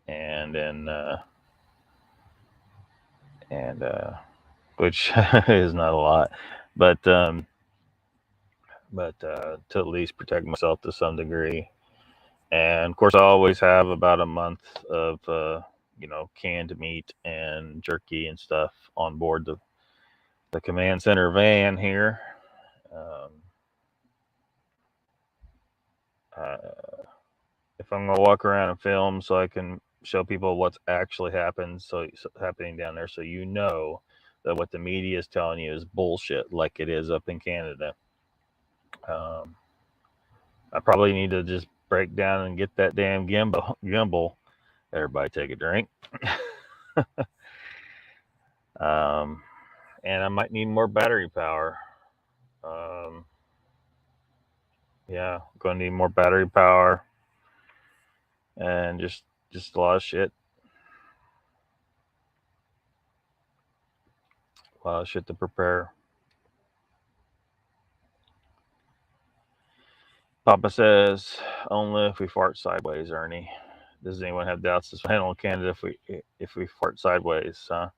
and then which is not a lot, but to at least protect myself to some degree. And of course, I always have about a month of canned meat and jerky and stuff on board the command center van here. If I'm gonna walk around and film, so I can show people what's actually happening down there, so that what the media is telling you is bullshit, like it is up in Canada. I probably need to just break down and get that damn gimbal. Everybody take a drink. And I might need more battery power. Yeah, going to need more battery power, and just a lot of shit. A lot of shit to prepare. Papa says, only if we fart sideways, Ernie. Does anyone have doubts this will handle Canada if we fart sideways? Huh?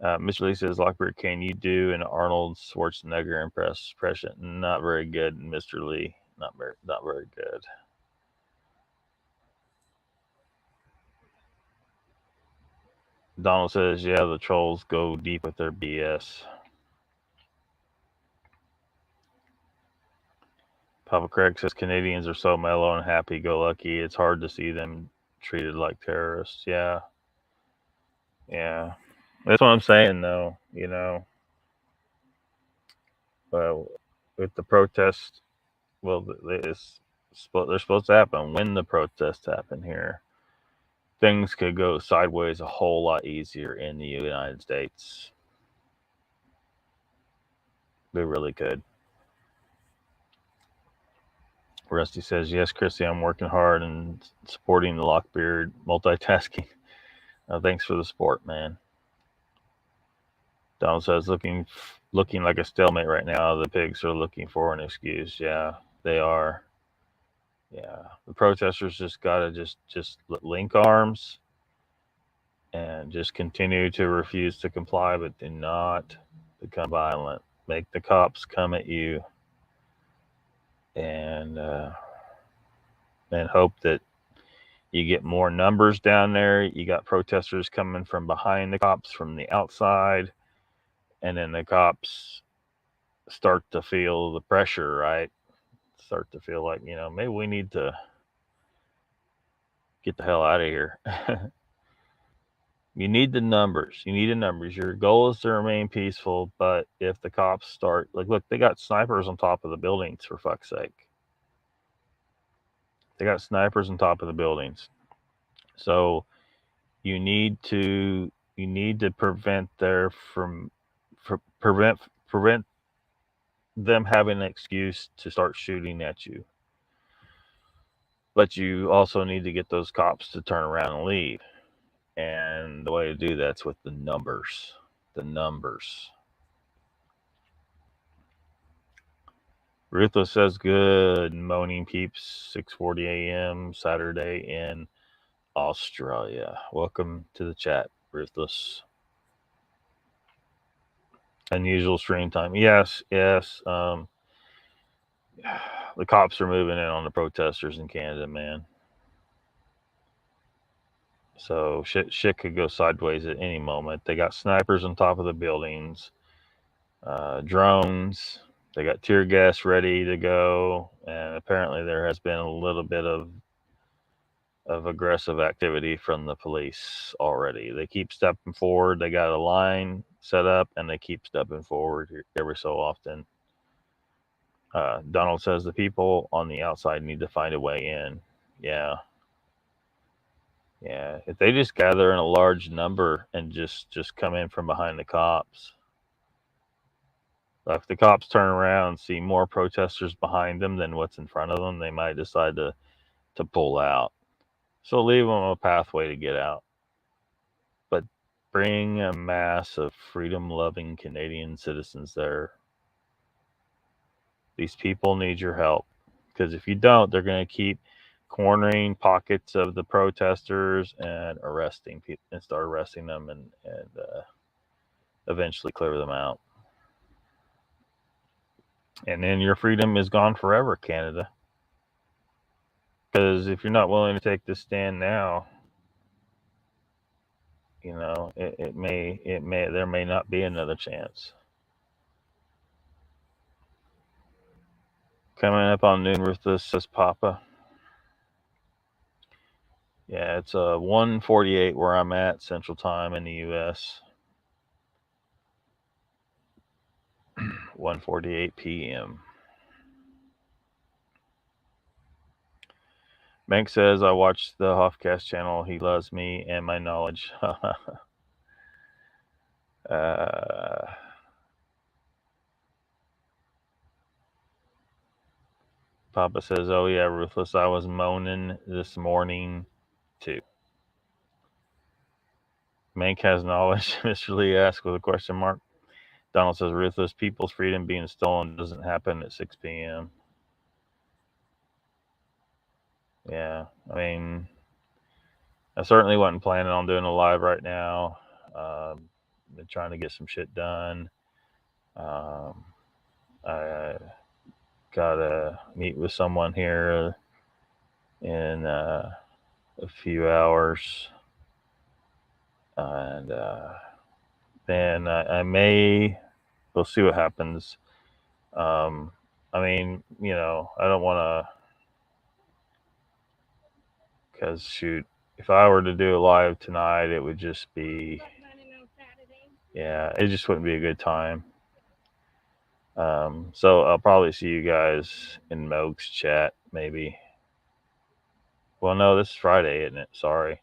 Mr. Lee says, Lockbeard, can you do an Arnold Schwarzenegger impression? Not very good, Mr. Lee. Not very good. Donald says, yeah, the trolls go deep with their BS. Papa Craig says, Canadians are so mellow and happy-go-lucky, it's hard to see them treated like terrorists. Yeah. Yeah. That's what I'm saying, though, Well, with the protest, well, they're supposed to happen when the protests happen here. Things could go sideways a whole lot easier in the United States. They really could. Rusty says, yes, Chrissy, I'm working hard and supporting the Lockbeard multitasking. Thanks for the support, man. Donald says, looking like a stalemate right now. The pigs are looking for an excuse. Yeah, they are. Yeah, the protesters just gotta just link arms and just continue to refuse to comply, but do not become violent. Make the cops come at you, and hope that you get more numbers down there. You got protesters coming from behind the cops, from the outside, and then the cops start to feel the pressure, right? Start to feel like, maybe we need to get the hell out of here. You need the numbers. You need the numbers. Your goal is to remain peaceful, but if the cops start, like, look, they got snipers on top of the buildings, for fuck's sake. They got snipers on top of the buildings. So you need to prevent prevent them having an excuse to start shooting at you. But you also need to get those cops to turn around and leave. And the way to do that's with the numbers. The numbers. Ruthless says good morning, peeps. 6:40 a.m. Saturday in Australia. Welcome to the chat, Ruthless. Unusual stream time. Yes. The cops are moving in on the protesters in Canada, man. So shit could go sideways at any moment. They got snipers on top of the buildings, drones. They got tear gas ready to go, and apparently there has been a little bit of aggressive activity from the police already. They keep stepping forward. They got a line set up, and they keep stepping forward every so often. Donald says the people on the outside need to find a way in. Yeah. If they just gather in a large number and just come in from behind the cops. If the cops turn around and see more protesters behind them than what's in front of them, they might decide to pull out. So leave them a pathway to get out. But bring a mass of freedom-loving Canadian citizens there. These people need your help. Because if you don't, they're going to keep cornering pockets of the protesters and arresting people and start arresting them and eventually clear them out. And then your freedom is gone forever, Canada. Because if you're not willing to take this stand now, there may not be another chance. Coming up on noon, Ruthless, says Papa. Yeah, it's 1:48 where I'm at, Central Time in the U.S. 1:48 p.m. Bank says, I watched the Hoffcast channel. He loves me and my knowledge. Papa says, oh yeah, Ruthless, I was moaning this morning too. Mank has knowledge. Mr. Lee asked with a question mark. Donald says, Ruthless, people's freedom being stolen doesn't happen at 6 p.m. Yeah, I mean, I certainly wasn't planning on doing a live right now. Been trying to get some shit done. I gotta meet with someone here in a few hours, and then we'll see what happens. I mean, I don't want to, because shoot, if I were to do a live tonight, it would just be, it just wouldn't be a good time. So I'll probably see you guys in Moog's chat, maybe. Well, no, this is Friday, isn't it? Sorry.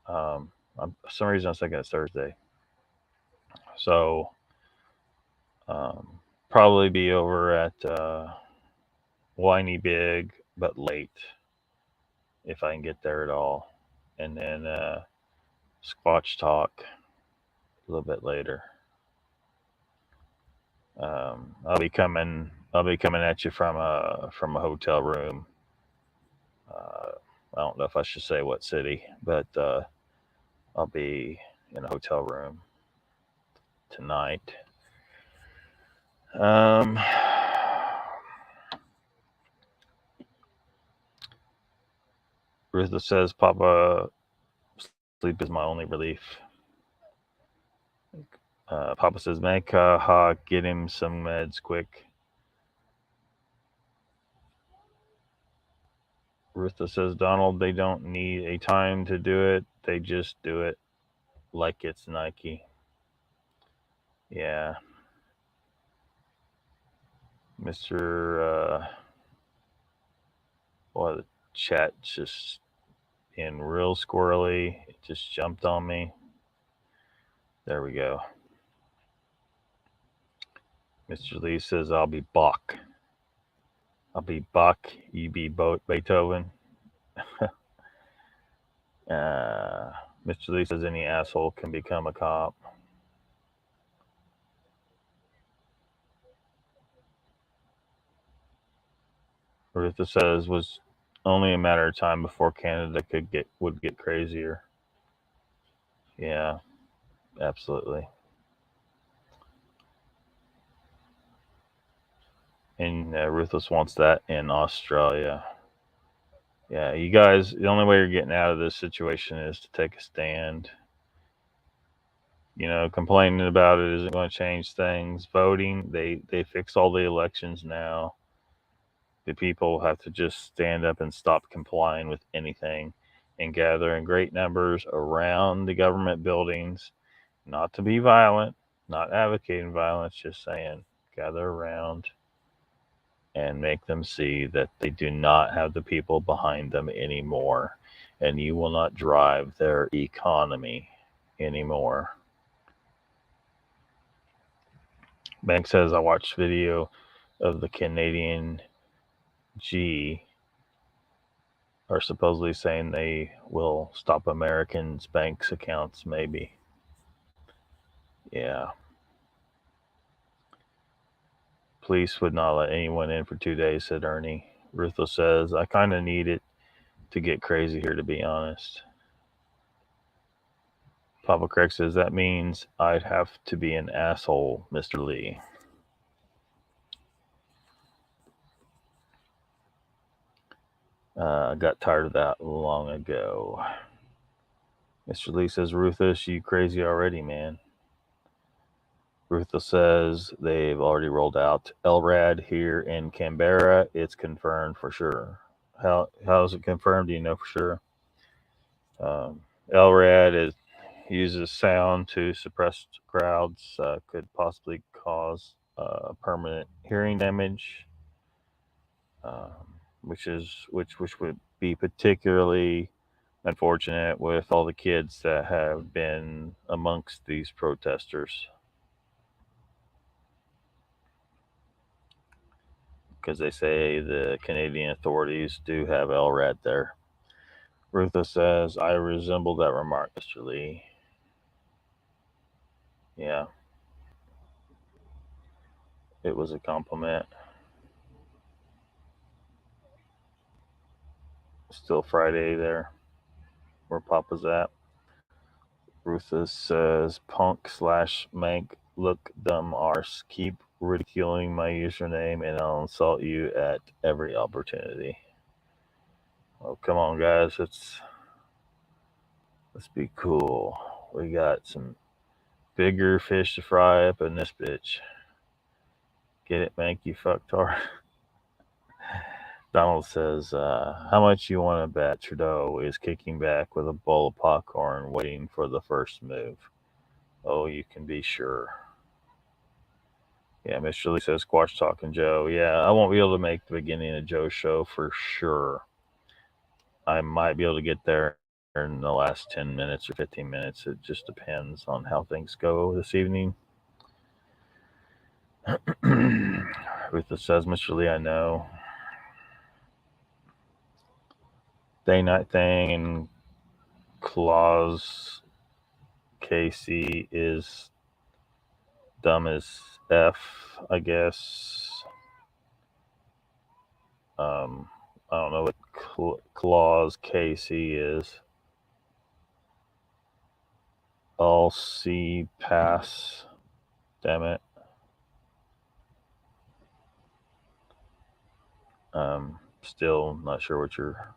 For some reason I was thinking it's Thursday. So probably be over at Whiny Big, but late, if I can get there at all. And then Squatch Talk a little bit later. I'll be coming at you from a hotel room. I don't know if I should say what city, but I'll be in a hotel room tonight. Rutha says, Papa, sleep is my only relief. Papa says, get him some meds quick. Rutha says, Donald, they don't need a time to do it. They just do it like it's Nike. Yeah. Mr. Well, the chat just being real squirrely. It just jumped on me. There we go. Mr. Lee says, I'll be Bach. I'll be Bach. You be Beethoven. Mr. Lee says, any asshole can become a cop. Rutha says, was only a matter of time before Canada would get crazier. Yeah, absolutely. And Ruthless wants that in Australia. Yeah, you guys, the only way you're getting out of this situation is to take a stand. You know, complaining about it isn't going to change things. Voting, they fix all the elections now. The people have to just stand up and stop complying with anything and gather in great numbers around the government buildings, not to be violent, not advocating violence, just saying gather around and make them see that they do not have the people behind them anymore, and you will not drive their economy anymore. Bank says, I watched video of the Canadian G are supposedly saying they will stop Americans' banks accounts, maybe. Yeah. Police would not let anyone in for 2 days, said Ernie. Ruthless says, I kind of need it to get crazy here, to be honest. Papa Craig says, that means I'd have to be an asshole, Mr. Lee. Got tired of that long ago. Mr. Lee says, Ruthless, you crazy already, man. Ruthless says they've already rolled out LRAD here in Canberra. It's confirmed for sure. How is it confirmed? Do you know for sure? LRAD uses sound to suppress crowds. Could possibly cause permanent hearing damage, which would be particularly unfortunate with all the kids that have been amongst these protesters. Because they say the Canadian authorities do have LRAD there. Rutha says, I resemble that remark, Mr. Lee. Yeah. It was a compliment. Still Friday there, where Papa's at. Rutha says, punk/mank, look dumb arse. Keep ridiculing my username and I'll insult you at every opportunity. Oh, come on, guys. Let's be cool. We got some bigger fish to fry up in this bitch. Get it, Mank, you fucktard? Donald says, how much you want to bet Trudeau is kicking back with a bowl of popcorn waiting for the first move? Oh, you can be sure. Yeah, Mr. Lee says, Squash Talking Joe. Yeah, I won't be able to make the beginning of Joe's show for sure. I might be able to get there in the last 10 minutes or 15 minutes. It just depends on how things go this evening. Rutha says, Mr. Lee, I know. Day-night thing and Claus KC is dumb as F, I guess. I don't know what Claus KC is. All see pass. Damn it. Still not sure what you're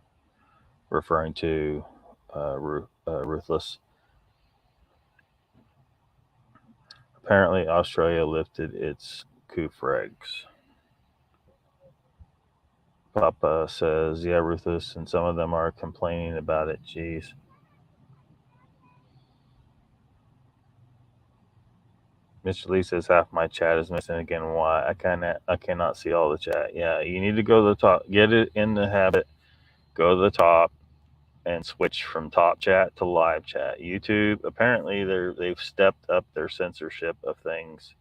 referring to, Ruthless. Apparently, Australia lifted its coup frags. Papa says, yeah, Ruthless, and some of them are complaining about it. Jeez. Mr. Lee says half my chat is missing again. Why? I cannot see all the chat. Yeah, you need to go to the top. Get it in the habit. Go to the top and switch from top chat to live chat. YouTube, apparently they've stepped up their censorship of things.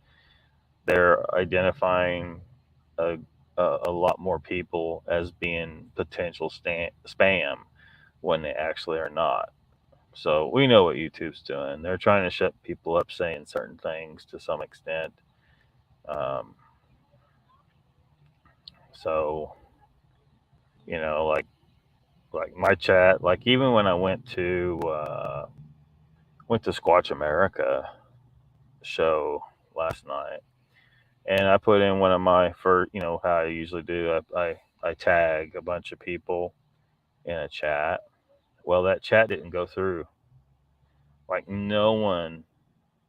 They're identifying a lot more people as being potential spam when they actually are not. So we know what YouTube's doing. They're trying to shut people up saying certain things to some extent. So, like my chat, like even when I went to Squatch America show last night, and I put in one of my first, how I usually do. I tag a bunch of people in a chat. Well, that chat didn't go through. Like no one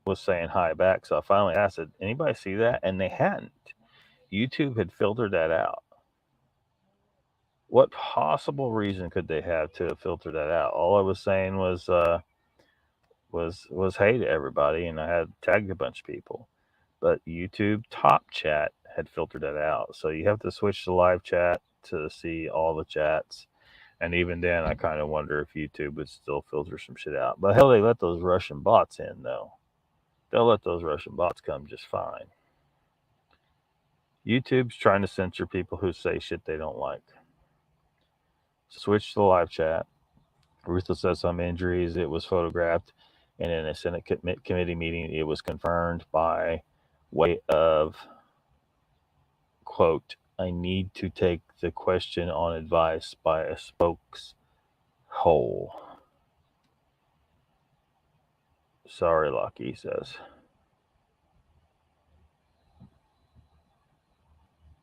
was saying hi back. So I finally asked, did anybody see that? And they hadn't. YouTube had filtered that out. What possible reason could they have to filter that out? All I was saying was hey to everybody, and I had tagged a bunch of people. But YouTube top chat had filtered that out. So you have to switch to live chat to see all the chats. And even then, I kind of wonder if YouTube would still filter some shit out. But hell, they let those Russian bots in, though. They'll let those Russian bots come just fine. YouTube's trying to censor people who say shit they don't like. Switch to live chat. Ruthless says some injuries. It was photographed, and in a Senate committee meeting, it was confirmed by way of, quote, I need to take the question on advice by a spokeshole. Sorry, Lucky says.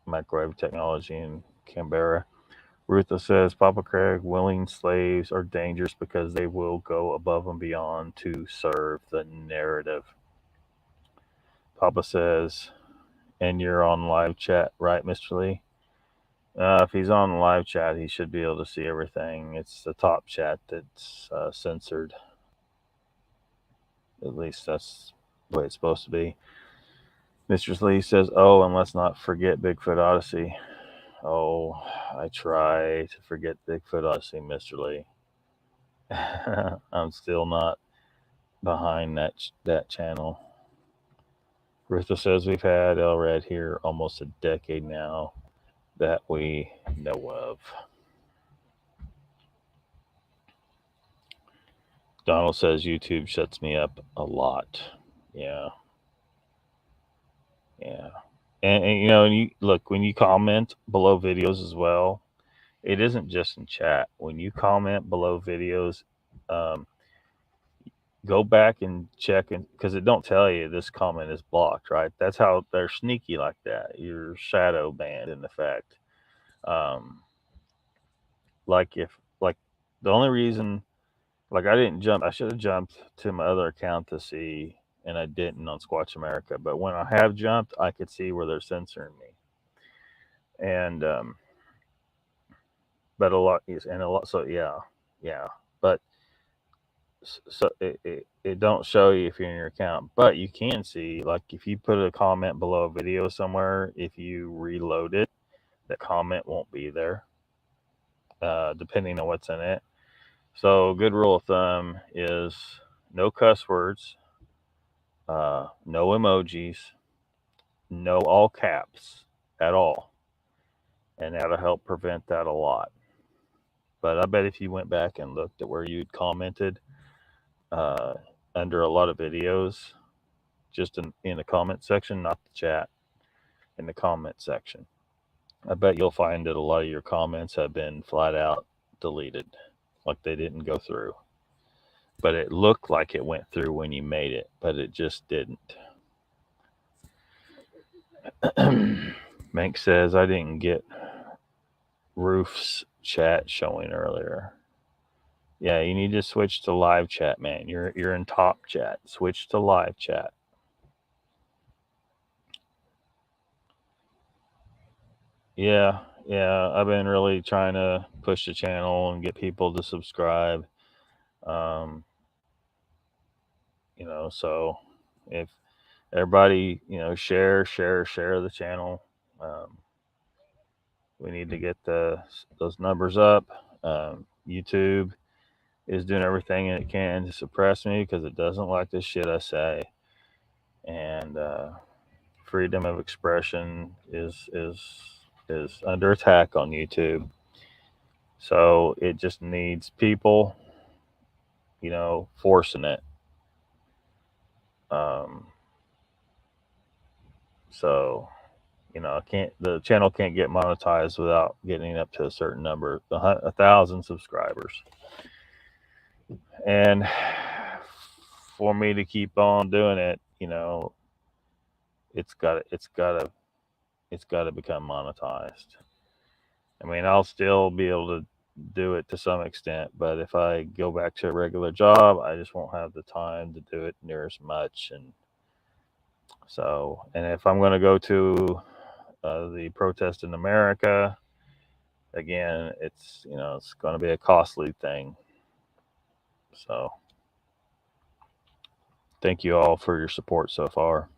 Microwave technology in Canberra. Rutha says, Papa Craig, willing slaves are dangerous because they will go above and beyond to serve the narrative. Papa says, and you're on live chat, right, Mr. Lee? If he's on live chat, he should be able to see everything. It's the top chat that's censored. At least that's the way it's supposed to be. Mr. Lee says, oh, and let's not forget Bigfoot Odyssey. Oh, I try to forget Bigfoot Odyssey, Mr. Lee. I'm still not behind that channel. Rutha says we've had Elred here almost a decade now that we know of. Donald says YouTube shuts me up a lot. Yeah. And you look, when you comment below videos as well, it isn't just in chat. When you comment below videos, go back and check, because it don't tell you this comment is blocked, right? That's how they're sneaky like that. You're shadow banned in effect. The only reason, I didn't jump. I should have jumped to my other account to see, and I didn't on Squatch America. But when I have jumped, I could see where they're censoring me. And but a lot is, and a lot. So yeah. But so it don't show you if you're in your account, but you can see, like, if you put a comment below a video somewhere, if you reload it, that comment won't be there, depending on what's in it. So good rule of thumb is no cuss words, no emojis, no all caps at all, and that'll help prevent that a lot. But I bet if you went back and looked at where you'd commented under a lot of videos, just in the comment section, not the chat, in the comment section, I bet you'll find that a lot of your comments have been flat out deleted, like they didn't go through. but it looked like it went through when you made it, but it just didn't. Mank says, I didn't get Roof's chat showing earlier. Yeah, you need to switch to live chat, man. You're in top chat. Switch to live chat. Yeah, I've been really trying to push the channel and get people to subscribe. So if everybody, share the channel. We need to get those numbers up. YouTube is doing everything it can to suppress me because it doesn't like the shit I say. And freedom of expression is under attack on YouTube. So it just needs people, forcing it. So, the channel can't get monetized without getting up to a certain number, 1,000 subscribers. And for me to keep on doing it, it's got to become monetized. I mean, I'll still be able to do it to some extent, but if I go back to a regular job, I just won't have the time to do it near as much. And so, and if I'm going to go to the protest in America, again, it's going to be a costly thing. So thank you all for your support so far.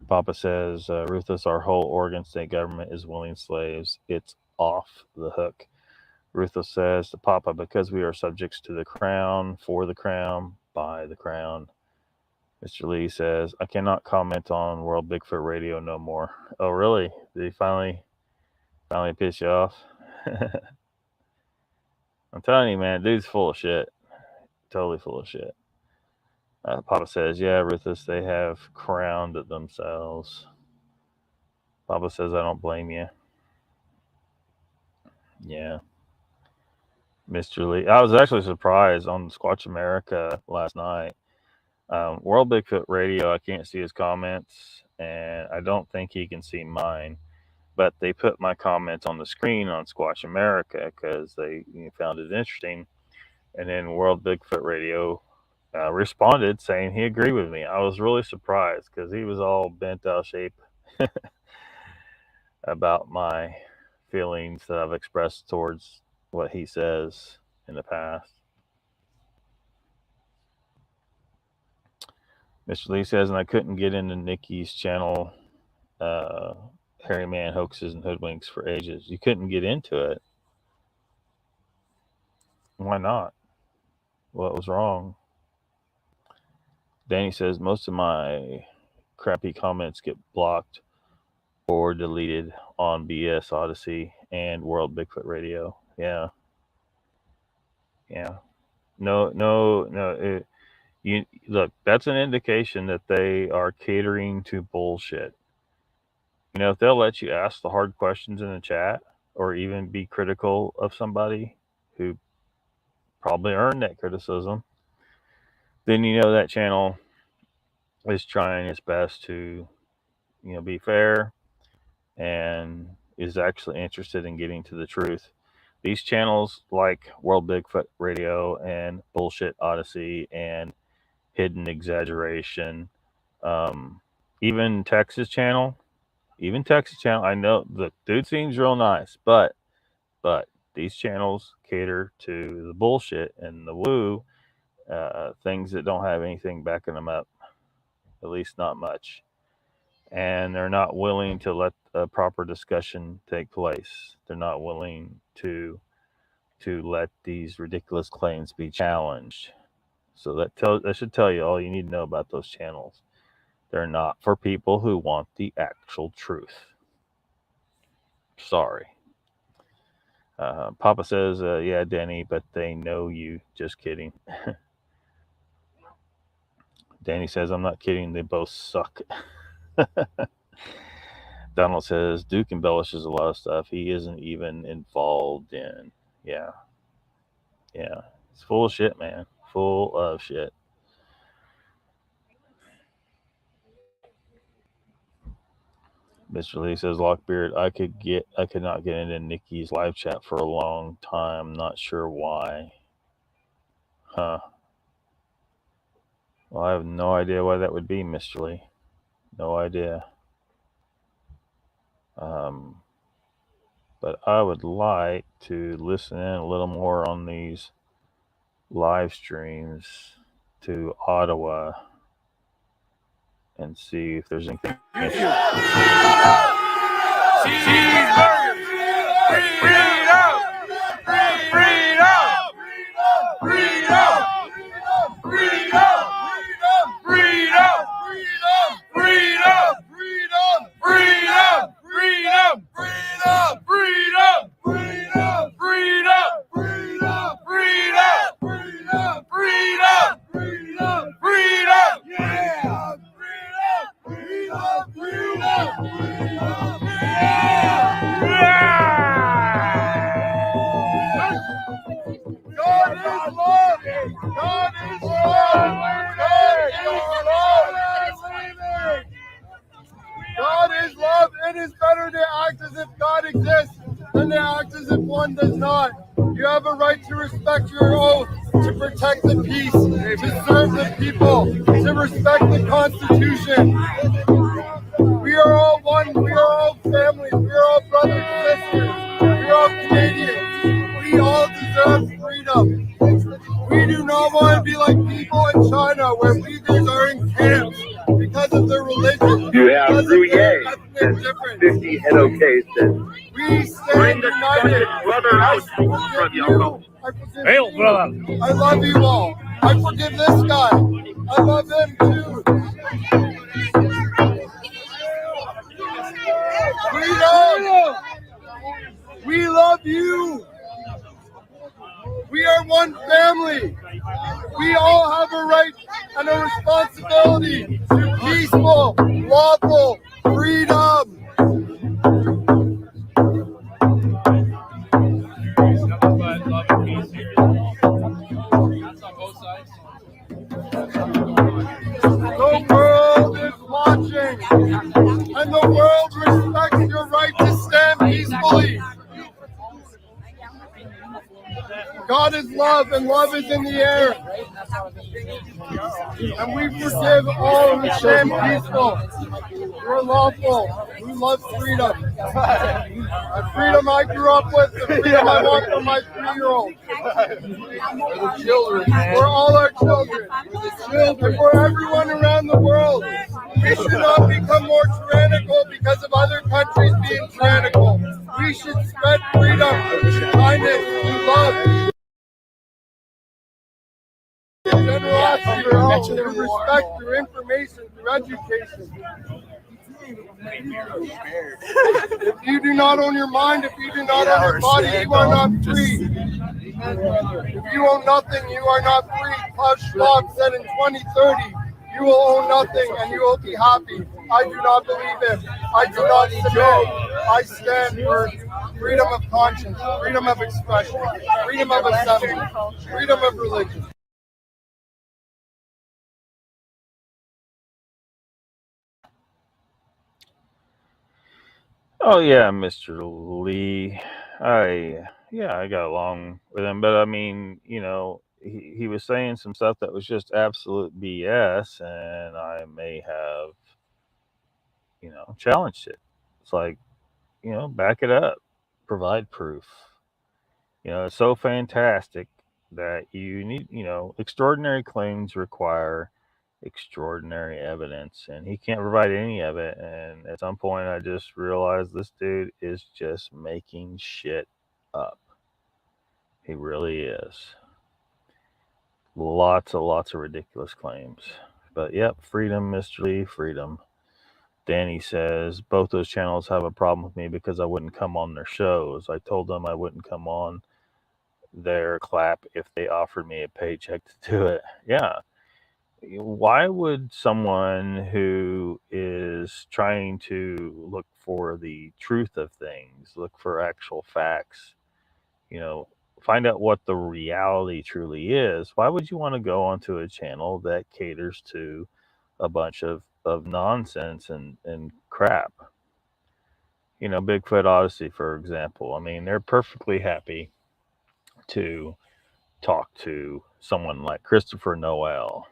Papa says, Ruthless, our whole Oregon state government is willing slaves. It's off the hook. Ruthless says to Papa, because we are subjects to the crown, for the crown, by the crown. Mr. Lee says, I cannot comment on World Bigfoot Radio no more. Oh, really? Did he finally piss you off? I'm telling you, man, dude's full of shit. Totally full of shit. Papa says, yeah, Ruthless, they have crowned themselves. Papa says, I don't blame you. Yeah. Mr. Lee, I was actually surprised on Squatch America last night. World Bigfoot Radio, I can't see his comments, and I don't think he can see mine. But they put my comments on the screen on Squatch America because they found it interesting. And then World Bigfoot Radio responded saying he agreed with me. I was really surprised because he was all bent out of shape about my feelings that I've expressed towards what he says in the past. Mr. Lee says, and I couldn't get into Nikki's channel, Hairy Man Hoaxes and Hoodwinks for ages. You couldn't get into it. Why not? What was wrong? Danny says, most of my crappy comments get blocked or deleted on BS Odyssey and World Bigfoot Radio. Yeah. No. You look, that's an indication that they are catering to bullshit. If they'll let you ask the hard questions in the chat or even be critical of somebody who probably earned that criticism, then that channel is trying its best to be fair and is actually interested in getting to the truth. These channels like World Bigfoot Radio and Bullshit Odyssey and Hidden Exaggeration, even Texas channel, I know the dude seems real nice, but these channels cater to the bullshit and the woo, things that don't have anything backing them up, at least not much. And they're not willing to let a proper discussion take place. They're not willing to let these ridiculous claims be challenged. So that should tell you all you need to know about those channels. They're not for people who want the actual truth. Sorry. Papa says, yeah, Danny, but they know you. Just kidding. Danny says, I'm not kidding. They both suck. Donald says, Duke embellishes a lot of stuff he isn't even involved in. Yeah. It's full of shit, man. Full of shit. Mr. Lee says, Lockbeard, I could not get into Nikki's live chat for a long time. Not sure why. Huh. Well, I have no idea why that would be, Mr. Lee. No idea. But I would like to listen in a little more on these live streams to Ottawa and see if there's anything. God is love. It is better to act as if God exists than to act as if one does not. You have a right to respect your oath, to protect the peace, to serve the people, to respect the Constitution. We are all one. We are all families. We are all brothers and sisters. We are all Canadians. We all deserve freedom. We do not want to be like people in China where Uyghurs are in camps because of their religion. You have Gruyere and and 50 NOK says, we stand united. brother out from Yoko. Hail, brother. I love you all. I forgive this guy. I love him too. Freedom! We love you. We are one family. We all have a right and a responsibility to peaceful, lawful freedom. The world is watching, and the world respects your right to stand peacefully. God is love, and love is in the air. And we forgive all who stand peaceful, who are lawful, who love freedom. The freedom I grew up with, the freedom I want for my 3-year-old. For the children, for all our children, and for everyone around the world. We should not become more tyrannical because of other countries being tyrannical. We should spread freedom, kindness, love, generosity, through respect, through information, through education. If you do not own your mind, if you do not own your body, you are not free. If you own nothing, you are not free. Klaus Schwab said in 2030, you will own nothing and you will be happy. I do not believe him. I do not submit. I stand for freedom of conscience, freedom of expression, freedom of assembly, freedom of religion. Oh yeah, Mr. Lee. I got along with him, but I mean, he was saying some stuff that was just absolute BS, and I may have, challenged it. It's like, back it up, provide proof. It's so fantastic that you need, extraordinary claims require extraordinary evidence, and he can't provide any of it. And at some point, I just realized this dude is just making shit up. He really is. Lots of ridiculous claims. But yep, freedom, Mr. Lee, freedom. Danny says, both those channels have a problem with me because I wouldn't come on their shows. I told them I wouldn't come on their clap if they offered me a paycheck to do it. Yeah. Why would someone who is trying to look for the truth of things, look for actual facts, find out what the reality truly is. Why would you want to go onto a channel that caters to a bunch of nonsense and crap? Bigfoot Odyssey, for example. I mean, they're perfectly happy to talk to someone like Christopher Noel,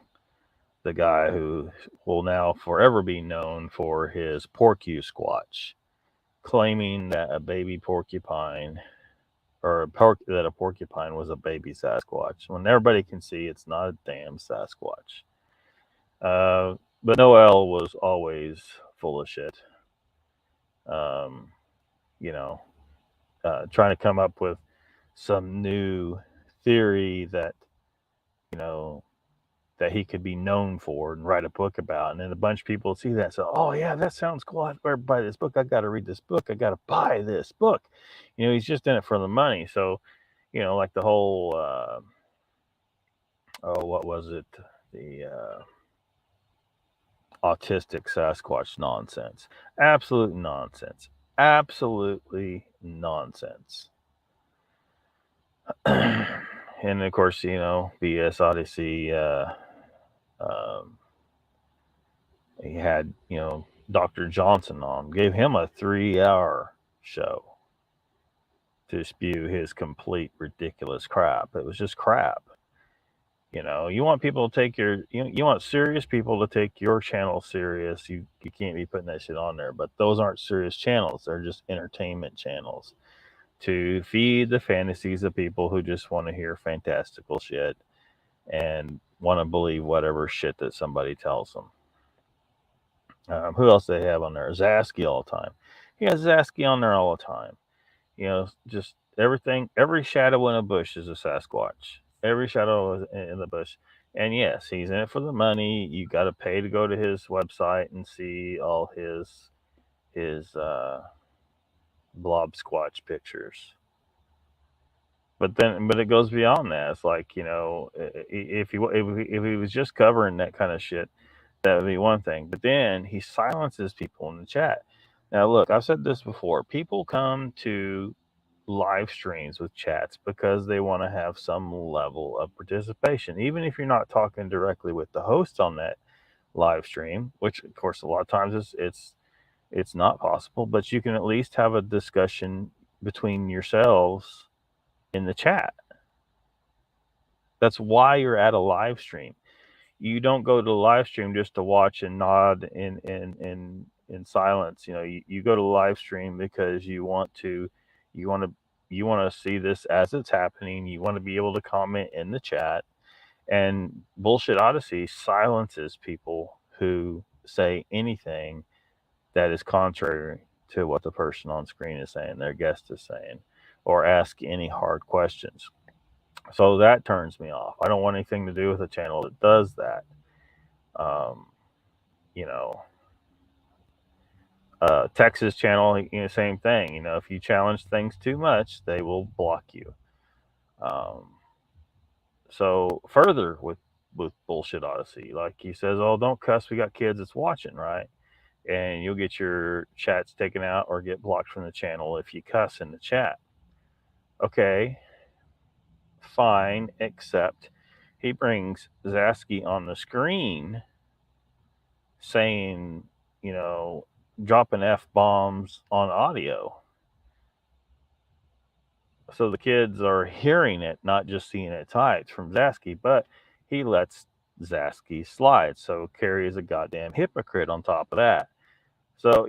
the guy who will now forever be known for his Porcusquatch, claiming that a baby porcupine that a porcupine was a baby Sasquatch, when everybody can see it's not a damn Sasquatch. But Noel was always full of shit. Trying to come up with some new theory that that he could be known for and write a book about, and then a bunch of people see that and say, "Oh yeah, that sounds cool. I better buy this book. I got to read this book. I got to buy this book." He's just in it for the money. So, like the whole what was it? The autistic Sasquatch nonsense. Absolute nonsense. Absolutely nonsense. And of course, BS Odyssey. He had, Dr. Johnson on, gave him a 3-hour show to spew his complete ridiculous crap. It was just crap. You want people to take you want serious people to take your channel serious. You can't be putting that shit on there. But those aren't serious channels. They're just entertainment channels to feed the fantasies of people who just want to hear fantastical shit and want to believe whatever shit that somebody tells them. Who else they have on there? Zasky all the time. He has Zasky on there all the time. Just everything. Every shadow in a bush is a Sasquatch. Every shadow in the bush. And yes, he's in it for the money. You got to pay to go to his website and see all his blob squatch pictures. But it goes beyond that. It's like, if he was just covering that kind of shit, that would be one thing. But then he silences people in the chat. Now, look, I've said this before. People come to live streams with chats because they want to have some level of participation, even if you're not talking directly with the host on that live stream, which, of course, a lot of times it's not possible. But you can at least have a discussion between yourselves in the chat. That's why you're at a live stream. You don't go to the live stream just to watch and nod in silence. You go to the live stream because you want to see this as it's happening. You want to be able to comment in the chat. And Bullshit Odyssey silences people who say anything that is contrary to what the person on screen is saying, their guest is saying, or ask any hard questions. So that turns me off. I don't want anything to do with a channel that does that. Texas channel, same thing. If you challenge things too much, they will block you. So further with Bullshit Odyssey, like he says, "Oh, don't cuss. We got kids that's watching, right?" And you'll get your chats taken out or get blocked from the channel if you cuss in the chat. Okay. Fine, except he brings Zasky on the screen saying, dropping F-bombs on audio. So the kids are hearing it, not just seeing it typed from Zasky, but he lets Zasky slide. So Carrie is a goddamn hypocrite on top of that. So,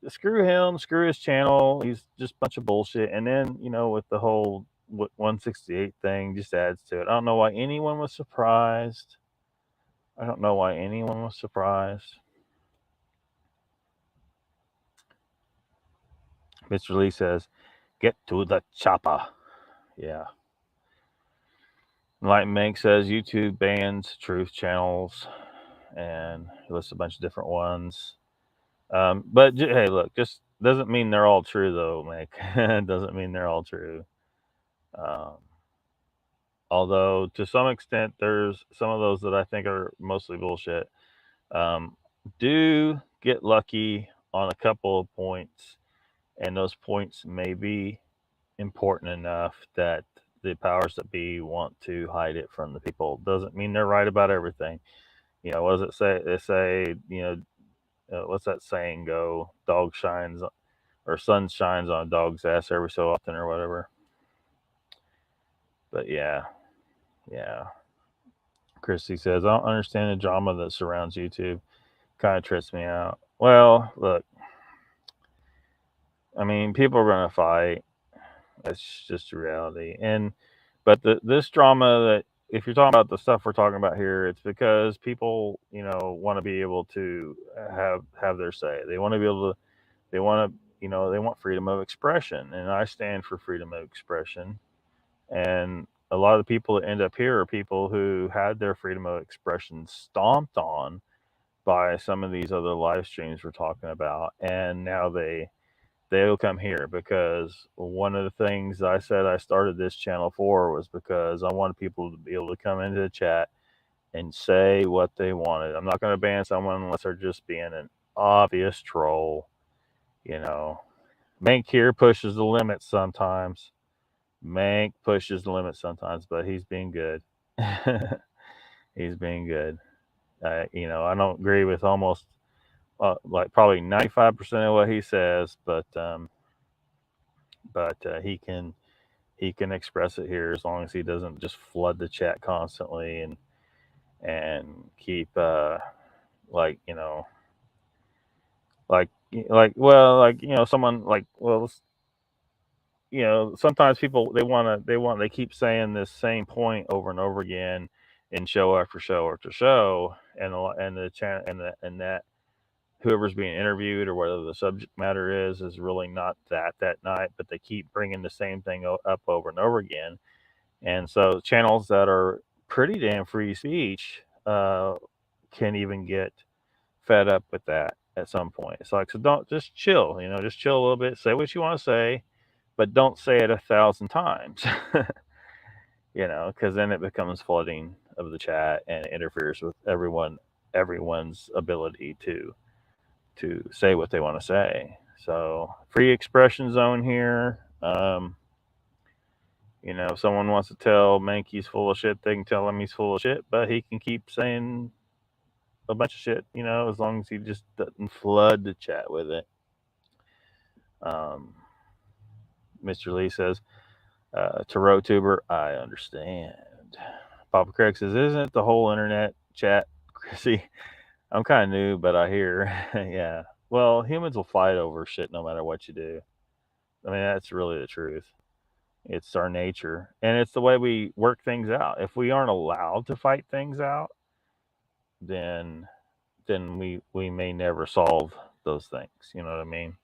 screw him, screw his channel. He's just a bunch of bullshit. And then, with the whole 168 thing just adds to it. I don't know why anyone was surprised. Mr. Lee says, "Get to the chopper." Yeah. Light Mank says YouTube bans truth channels, and he lists a bunch of different ones. But hey, look, just doesn't mean they're all true, though, Mank. Doesn't mean they're all true. Although to some extent, there's some of those that I think are mostly bullshit. Do get lucky on a couple of points, and those points may be important enough that the powers that be want to hide it from the people. Doesn't mean they're right about everything. What does it say? They say, what's that saying go? Dog shines or sun shines on a dog's ass every so often or whatever. But yeah. Christy says, I don't understand the drama that surrounds YouTube. Kind of trips me out. Well, look, I mean, people are going to fight. That's just reality. But this drama that, if you're talking about the stuff we're talking about here, it's because people, want to be able to have their say. They want to be able to, they want freedom of expression. And I stand for freedom of expression. And a lot of the people that end up here are people who had their freedom of expression stomped on by some of these other live streams we're talking about. And now they'll come here, because one of the things I said I started this channel for was because I wanted people to be able to come into the chat and say what they wanted. I'm not going to ban someone unless they're just being an obvious troll. Mank here pushes the limits sometimes. But he's being good. He's being good. I don't agree with almost like probably 95% of what he says, but he can express it here as long as he doesn't just flood the chat constantly and keep someone sometimes people they keep saying this same point over and over again in show after show after show, and the channel and that whoever's being interviewed or whatever the subject matter is really not that night, but they keep bringing the same thing up over and over again. And so channels that are pretty damn free speech can even get fed up with that at some point. It's like, so don't, just chill, just chill a little bit, say what you want to say, but don't say it 1,000 times, because then it becomes flooding of the chat and interferes with everyone's ability to say what they want to say. So free expression zone here. If someone wants to tell Mank he's full of shit, they can tell him he's full of shit, but he can keep saying a bunch of shit, as long as he just doesn't flood the chat with it. Mr. Lee says, Tarot Tuber, I understand. Papa Craig says, isn't the whole internet chat, Chrissy? I'm kind of new, but I hear, yeah. Well, humans will fight over shit no matter what you do. I mean, that's really the truth. It's our nature, and it's the way we work things out. If we aren't allowed to fight things out, then we may never solve those things. You know what I mean?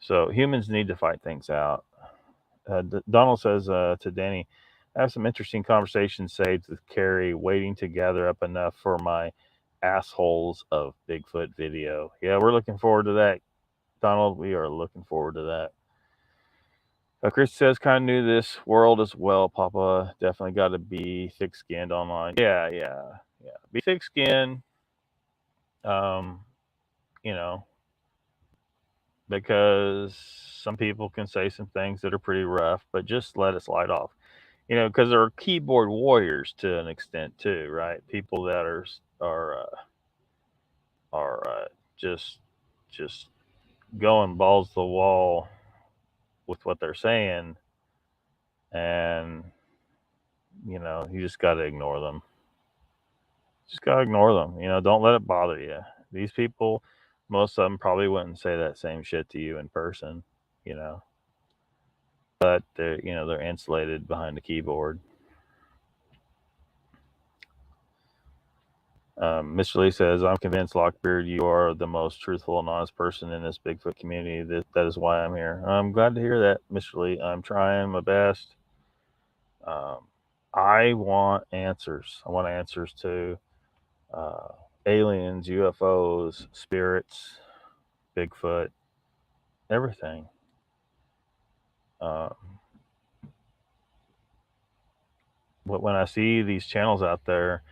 So humans need to fight things out. Donald says to Danny, I have some interesting conversations saved with Carrie, waiting to gather up enough for my assholes of Bigfoot video. Yeah, we're looking forward to that, Donald. We are looking forward to that. Chris says, kind of new to this world as well, Papa. Definitely got to be thick-skinned online. Yeah. Be thick-skinned, because some people can say some things that are pretty rough, but just let it slide off. Because there are keyboard warriors to an extent too, right? People that are just going balls to the wall with what they're saying, and you just got to ignore them. Don't let it bother you. These people, most of them probably wouldn't say that same shit to you in person, but they're insulated behind the keyboard. Mr. Lee says, I'm convinced, Lockbeard, you are the most truthful and honest person in this Bigfoot community. That is why I'm here. I'm glad to hear that, Mr. Lee. I'm trying my best. I want answers. I want answers to aliens, UFOs, spirits, Bigfoot, everything. But when I see these channels out there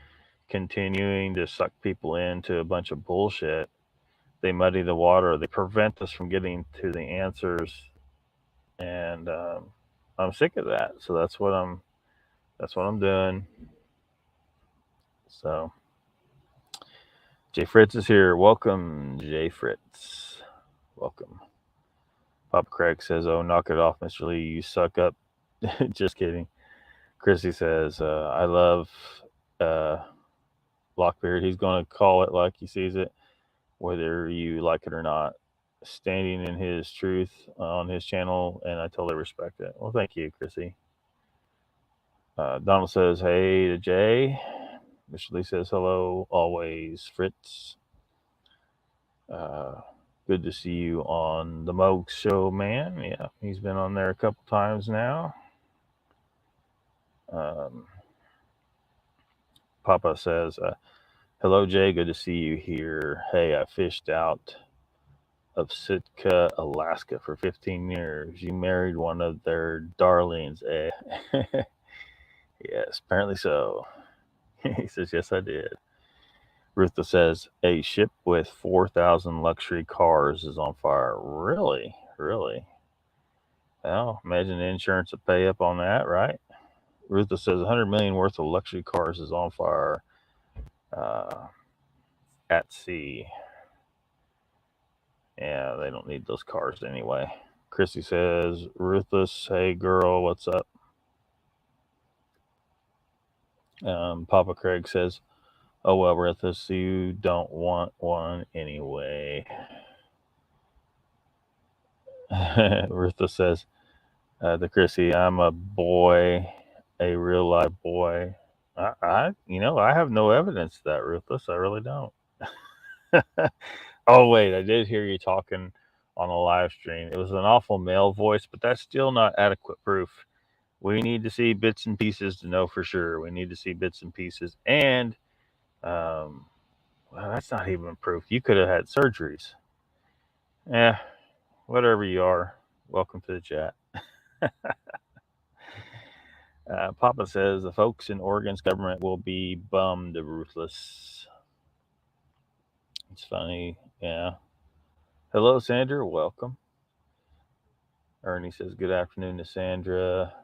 continuing to suck people into a bunch of bullshit, they muddy the water. They prevent us from getting to the answers, and I'm sick of that. So that's what I'm doing. So Jay Fritz is here. Welcome, Jay Fritz. Welcome. Papa Craig says, "Oh, knock it off, Mr. Lee. You suck up." Just kidding. Chrissy says, "I love Lockbeard. He's going to call it like he sees it, whether you like it or not. Standing in his truth on his channel, and I totally respect it." Well, thank you, Chrissy. Donald says, "Hey to Jay." Mr. Lee says, "Hello, always, Fritz. Good to see you on the Moog Show, man." Yeah, he's been on there a couple times now. Papa says, "Hello, Jay. Good to see you here. Hey, I fished out of Sitka, Alaska for 15 years. You married one of their darlings, eh?" Yes, apparently so. He says, "Yes, I did." Rutha says, "A ship with 4,000 luxury cars is on fire." Really? Really? Well, imagine the insurance to pay up on that, right? Rutha says, 100 million worth of luxury cars is on fire at sea. Yeah, they don't need those cars anyway. Chrissy says, "Ruthless, hey girl, what's up?" Papa Craig says, "Oh well, Ruthless, you don't want one anyway." Ruthless says, to Chrissy, "I'm a boy, a real life boy." I have no evidence of that, Ruthless. I really don't. Oh wait, I did hear you talking on a live stream. It was an awful male voice, but that's still not adequate proof. We need to see bits and pieces to know for sure. We need to see bits and pieces, and well, that's not even proof. You could have had surgeries. Yeah, whatever you are. Welcome to the chat. Papa says the folks in Oregon's government will be bummed, ruthless. It's funny, yeah. Hello, Sandra. Welcome. Ernie says good afternoon to Sandra.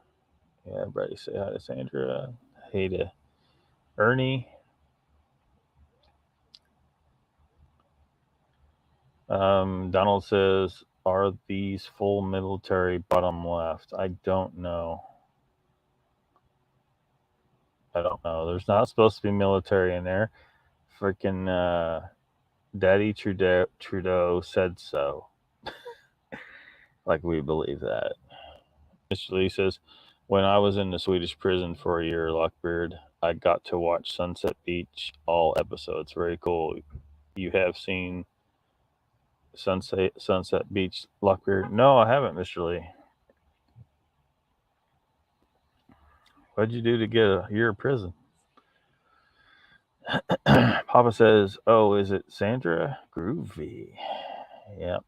Yeah, everybody say hi to Sandra. Hey to Ernie. Donald says, "Are these full military?" Bottom left. I don't know. There's not supposed to be military in there. Freaking Daddy Trudeau said so. Like we believe that. Mr. Lee says, "When I was in the Swedish prison for a year, Lockbeard, I got to watch Sunset Beach, all episodes. Very cool. You have seen Sunset Beach, Lockbeard?" No, I haven't, Mr. Lee. What'd you do to get a year of prison? Papa says, "Oh, is it Sandra? Groovy." Yep.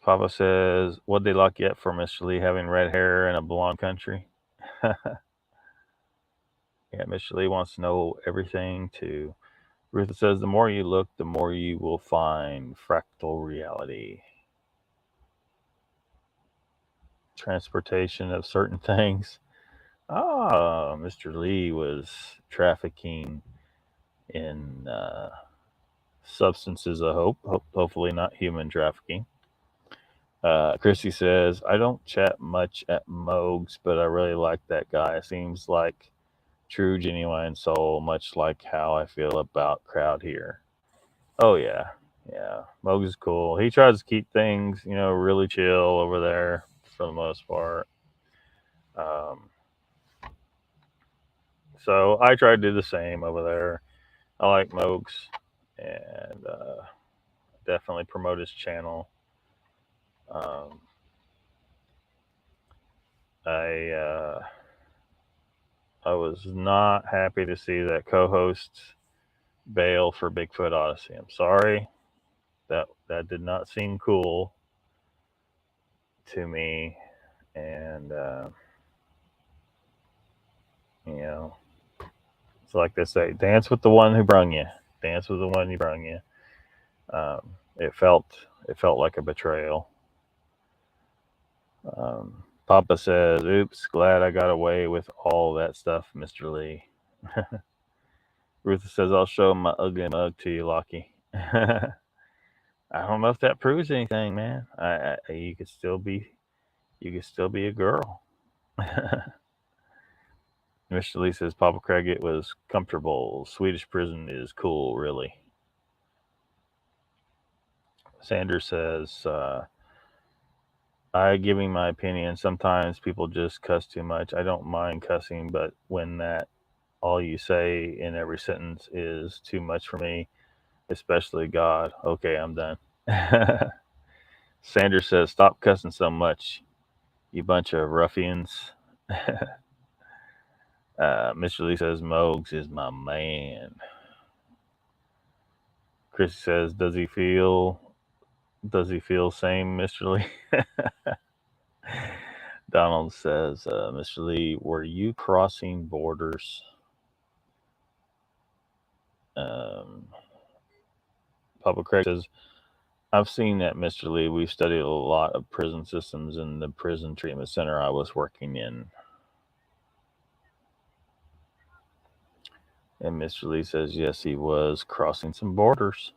Papa says, "What'd they lock you up for, Mr. Lee, having red hair in a blonde country?" Yeah, Mr. Lee wants to know everything too. Ruth says, "The more you look, the more you will find fractal reality. Transportation of certain things." Ah, Mr. Lee was trafficking in substances, I hope. Hopefully not human trafficking. Chrissy says, "I don't chat much at Moog's, but I really like that guy. Seems like true, genuine soul, much like how I feel about crowd here." Oh, yeah. Yeah. Moog is cool. He tries to keep things, really chill over there for the most part. So I try to do the same over there. I like Moog's and definitely promote his channel. I was not happy to see that co-host bail for Bigfoot Odyssey. I'm sorry. That did not seem cool to me, and it's like they say, dance with the one who brung you. Dance with the one who brung you. It felt like a betrayal. Papa says, "Oops, glad I got away with all that stuff, Mr. Lee." Ruth says, "I'll show my ugly mug to you, Lockie." I don't know if that proves anything, man. You could still be a girl. Mr. Lee says, "Papa Craig, it was comfortable. Swedish prison is cool, really." Sanders says, "I giving my opinion. Sometimes people just cuss too much. I don't mind cussing, but when that all you say in every sentence is too much for me, especially God." Okay, I'm done. Sanders says, "Stop cussing so much, you bunch of ruffians." Mr. Lee says, "Mogs is my man." Chris says, Does he feel same, Mr. Lee?" Donald says, "Mr. Lee, were you crossing borders?" Papa Craig says, "I've seen that, Mr. Lee. We've studied a lot of prison systems in the prison treatment center I was working in." And Mr. Lee says, "Yes, he was crossing some borders."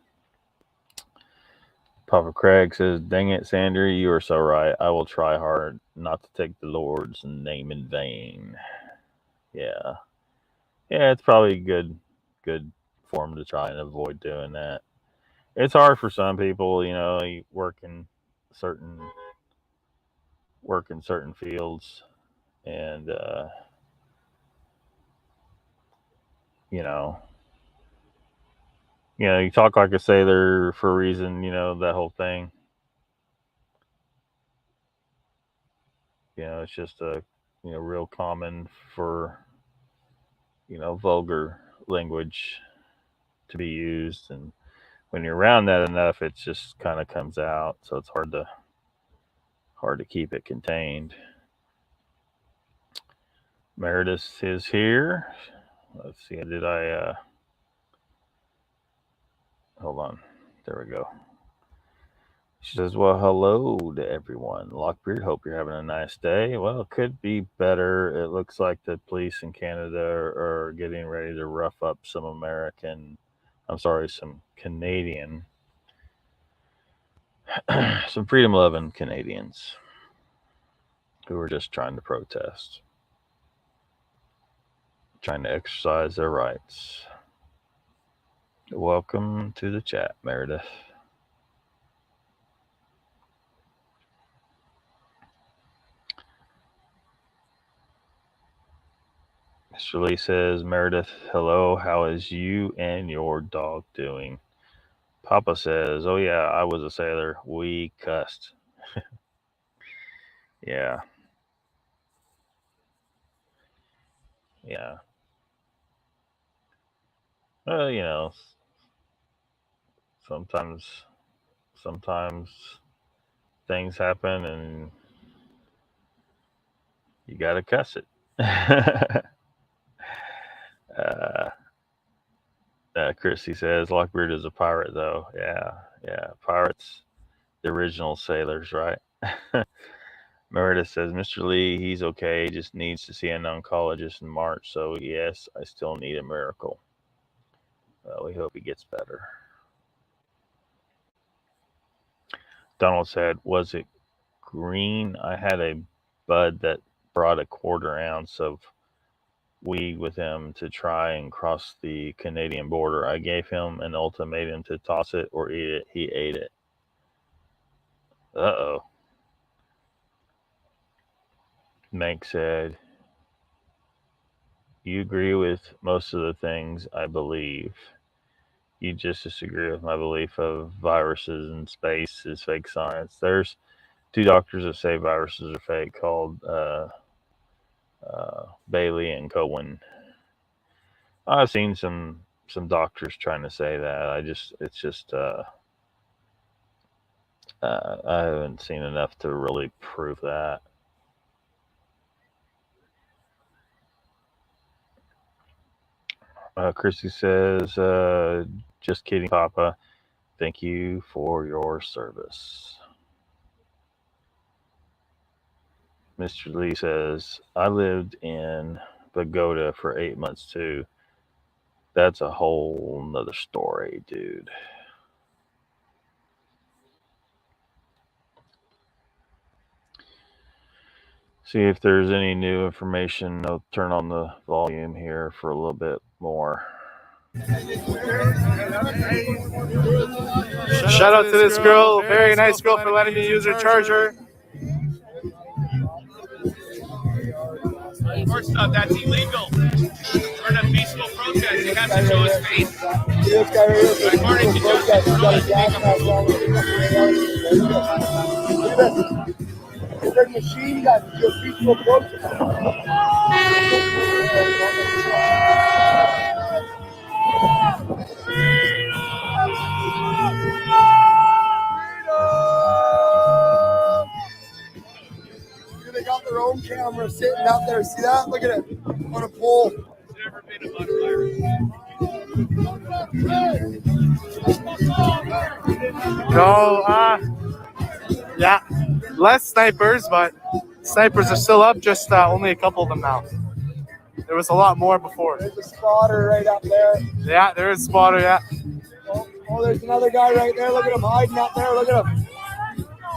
Papa Craig says, "Dang it, Sander, you are so right. I will try hard not to take the Lord's name in vain." Yeah. Yeah, it's probably good for him to try and avoid doing that. It's hard for some people, you certain work in certain fields, and you know, you talk like a sailor for a reason, that whole thing. It's just real common for vulgar language to be used, and when you're around that enough, it just kind of comes out. So it's hard to keep it contained. Meredith is here. Let's see. Did I? Hold on. There we go. She says, "Well, hello to everyone. Lockbeard, hope you're having a nice day. Well, it could be better. It looks like the police in Canada are getting ready to rough up some Canadian, some freedom loving Canadians who are just trying to protest, trying to exercise their rights." Welcome to the chat, Meredith. Mr. Lee says, "Meredith, hello. How is you and your dog doing?" Papa says, "Oh yeah, I was a sailor. We cussed." Yeah. Yeah. Well, sometimes things happen and you gotta cuss it. uh, Chrissy says, "Lockbeard is a pirate, though." Yeah. Pirates, the original sailors, right? Meredith says, "Mr. Lee, he's okay. He just needs to see an oncologist in March. So, yes, I still need a miracle. Well, we hope he gets better." Donald said, "Was it green? I had a bud that brought a quarter ounce of weed with him to try and cross the Canadian border. I gave him an ultimatum to toss it or eat it. He ate it." Uh-oh. Meg said, "You agree with most of the things I believe. You just disagree with my belief of viruses and space is fake science." There's two doctors that say viruses are fake called Bailey and Cohen. I've seen some doctors trying to say that. I haven't seen enough to really prove that. Chrissy says, "Just kidding, Papa. Thank you for your service. Mr. Lee says, I lived in Pagoda for 8 months too. That's a whole nother story, dude. See if there's any new information. I'll turn on the volume here for a little bit more. Shout out to this girl. Very nice girl for letting me use her charger. First off, that's illegal. We're in a peaceful protest. You have to show us face. According to justice, we're not It's a machine gun to a peaceful protest. They got their own camera sitting out there. See that? Look at it on a pole. never been a butterfly. Yeah, less snipers, but snipers are still up, just only a couple of them now. There was a lot more before. There's a spotter right up there. Yeah, there is a spotter, yeah. Oh, there's another guy right there. Look at him hiding up there. Look at him.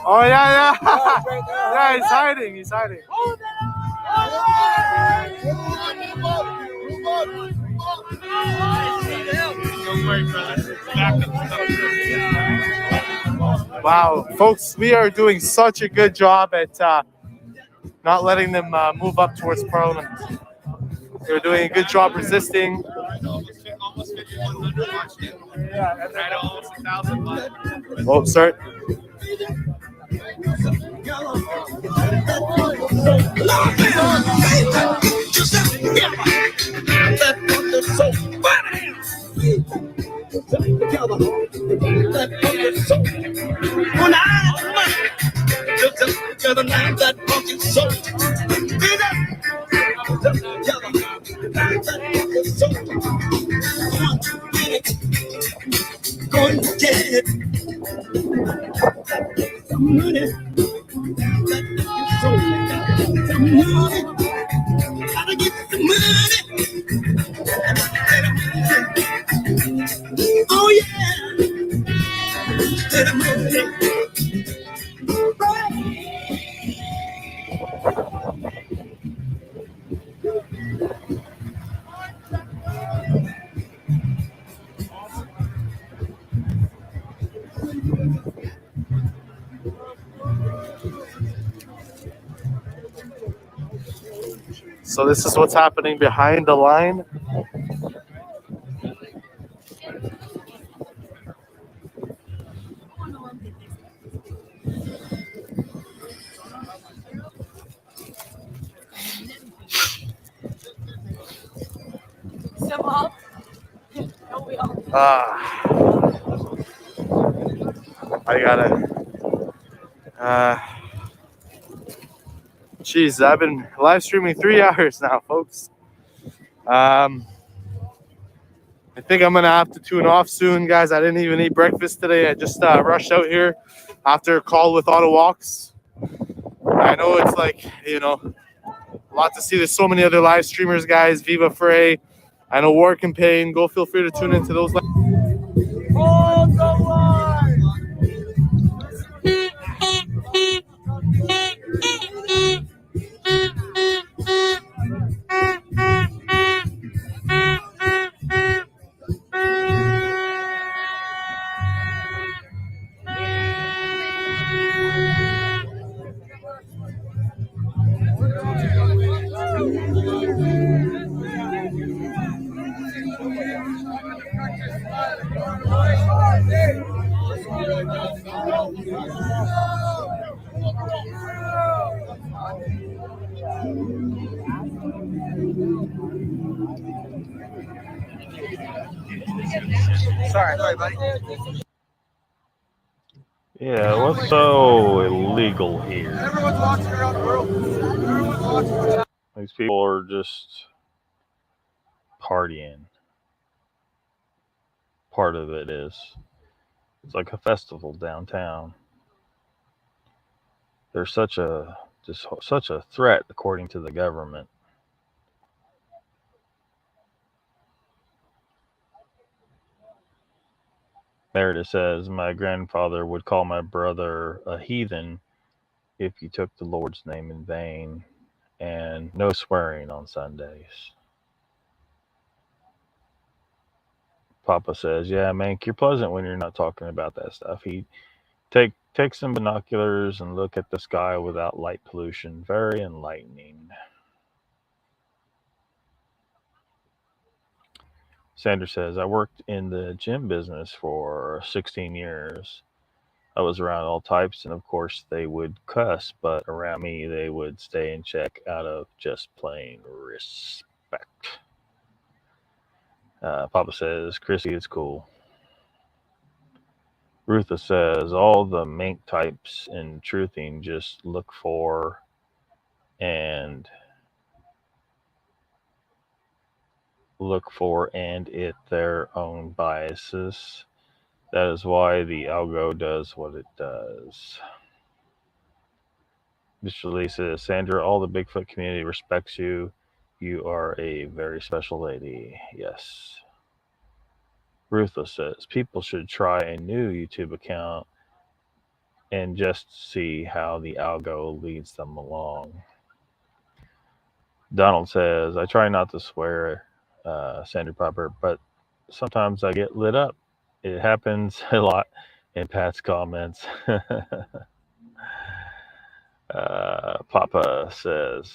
Oh, yeah. Yeah, he's right there. Yeah, he's hiding. He's hiding. Don't worry, brother. Wow, folks, we are doing such a good job at not letting them move up towards Parliament. They're doing a good job resisting. Almost 5,100 watched it. Yeah, and I almost 1,000 watched. Oh, sorry. Going to get money. Gotta get the money. Oh yeah. Get the money. So this is what's happening behind the line. I gotta. Jeez, I've been live streaming 3 hours now, folks. I think I'm gonna have to tune off soon, guys. I didn't even eat breakfast today. I just rushed out here after a call with Auto Walks. I know it's like, a lot to see. There's so many other live streamers, guys. Viva Frey. I know War Campaign. Go feel free to tune into those. Hold the line. Sorry, buddy. Yeah, what's so illegal here? Everyone's watching around the world. Everyone's watching. These people are just partying. Part of it is. It's like a festival downtown. They're such a threat, according to the government. Meredith says, my grandfather would call my brother a heathen if you took the Lord's name in vain, and no swearing on Sundays. Papa says, yeah, Mank, you're pleasant when you're not talking about that stuff. He take some binoculars and look at the sky without light pollution. Very enlightening. Sandra says, I worked in the gym business for 16 years. I was around all types, and of course they would cuss, but around me they would stay in check out of just plain respect. Papa says, Chrissy is cool. Rutha says, all the mink types in truthing just look for and it their own biases. That is why the algo does what it does. Mr. Lee says, Sandra, all the Bigfoot community respects you. You are a very special lady. Yes. Ruthless says, people should try a new YouTube account and just see how the algo leads them along. Donald says, I try not to swear, Sandra Popper, but sometimes I get lit up. It happens a lot in Pat's comments. Papa says,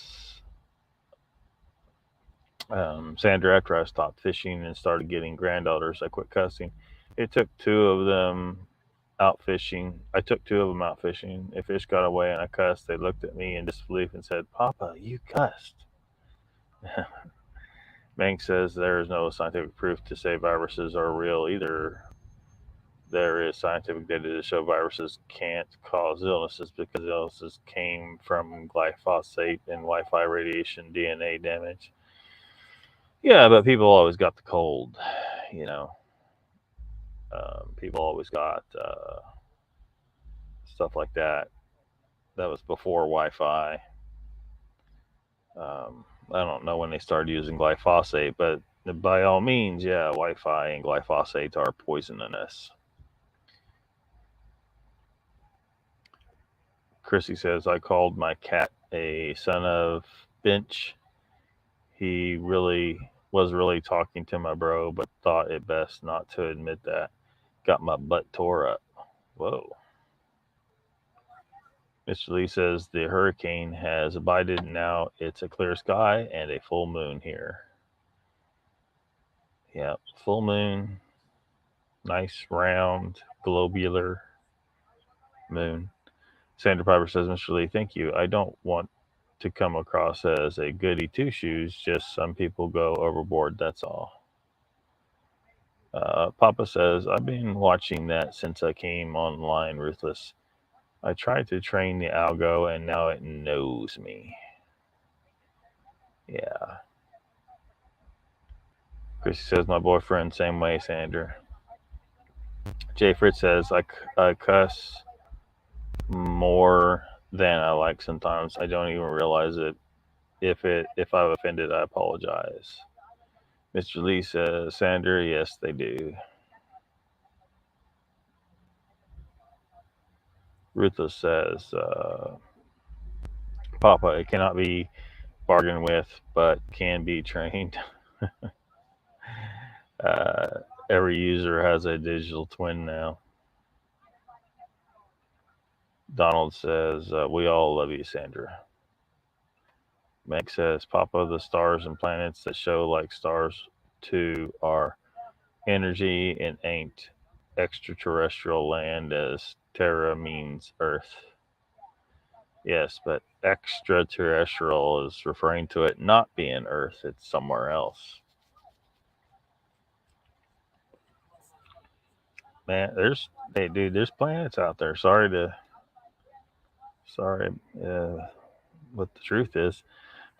Sandra, after I stopped fishing and started getting granddaughters, I quit cussing. It took two of them out fishing. I took two of them out fishing. A fish got away and I cussed. They looked at me in disbelief and said, Papa, you cussed. Mank says there is no scientific proof to say viruses are real either. There is scientific data to show viruses can't cause illnesses because illnesses came from glyphosate and Wi-Fi radiation, DNA damage. Yeah, but people always got the cold, you know. People always got stuff like that. That was before Wi-Fi. I don't know when they started using glyphosate, but by all means, yeah, Wi-Fi and glyphosate are poisonous. Chrissy says, I called my cat a son of bitch. He was really talking to my bro, but thought it best not to admit that. Got my butt tore up. Whoa. Mr. Lee says the hurricane has abated. Now it's a clear sky and a full moon here. Yeah, full moon. Nice, round, globular moon. Sandra Piper says, Mr. Lee, thank you. I don't want to come across as a goody two-shoes. Just some people go overboard, that's all. Papa says, I've been watching that since I came online, Ruthless. I tried to train the algo, and now it knows me. Yeah. Chrissy says, my boyfriend, same way, Sandra. Jay Fritz says, I cuss more than I like sometimes. I don't even realize it. If I've offended, I apologize. Mr. Lee says, Sandra, yes, they do. Ruthless says, Papa, it cannot be bargained with, but can be trained. Every user has a digital twin now. Donald says, we all love you, Sandra. Meg says, Papa, the stars and planets that show like stars too are energy and ain't extraterrestrial land as Terra means Earth. Yes, but extraterrestrial is referring to it not being Earth, it's somewhere else. Man, there's planets out there. Sorry, what the truth is.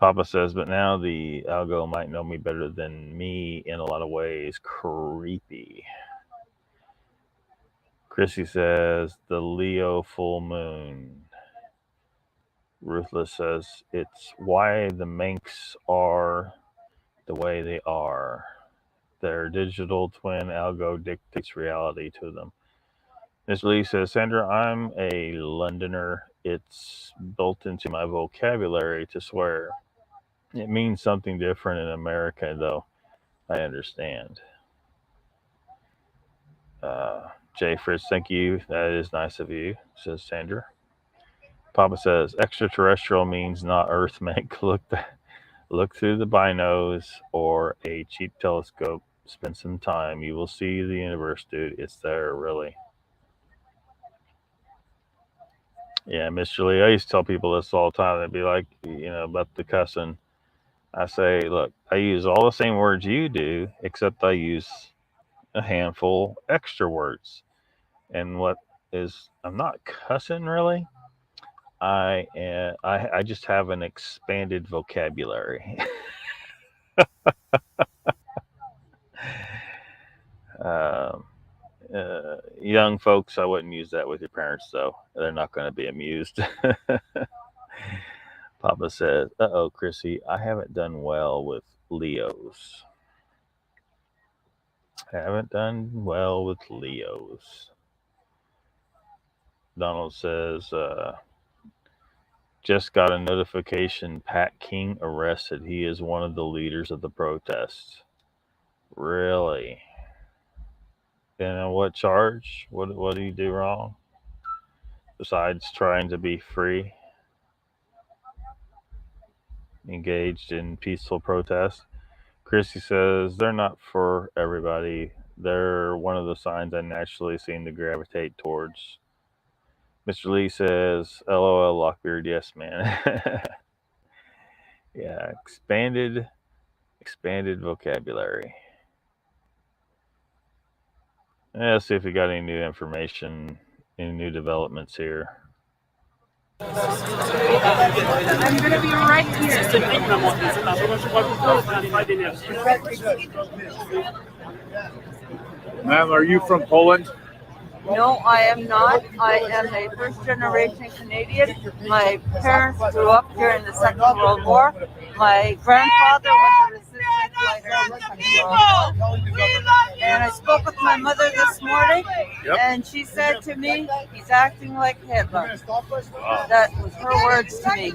Papa says, but now the algo might know me better than me in a lot of ways. Creepy. Chrissy says the Leo full moon. Ruthless says it's why the Manx are the way they are. Their digital twin algo dictates reality to them. Miss Lee says, Sandra, I'm a Londoner. It's built into my vocabulary to swear. It means something different in America, though. I understand. Jay Fritz, thank you. That is nice of you, says Sandra. Papa says, extraterrestrial means not Earth-made. Look through the binos or a cheap telescope. Spend some time. You will see the universe, dude. It's there, really. Yeah, Mr. Lee, I used to tell people this all the time. They'd be like, about the cussing. I say, look, I use all the same words you do, except I use a handful extra words. And I'm not cussing really. I just have an expanded vocabulary. Young folks, I wouldn't use that with your parents, though. They're not going to be amused. Papa says, uh-oh, Chrissy, I haven't done well with Leos. Haven't done well with Leos. Donald says, just got a notification Pat King arrested. He is one of the leaders of the protests. Really? And what charge? What did he do wrong? Besides trying to be free? Engaged in peaceful protest. Chrissy says, they're not for everybody. They're one of the signs I naturally seem to gravitate towards. Mr. Lee says, LOL, Lockbeard, yes, man. Yeah, expanded vocabulary. Let's see if we got any new information, any new developments here. I'm gonna be right here. Ma'am, are you from Poland? No, I am not. I am a first-generation Canadian. My parents grew up during the Second World War. My grandfather was a resistance fighter. And I spoke with my mother this morning, and she said to me, he's acting like Hitler. That was her words to me.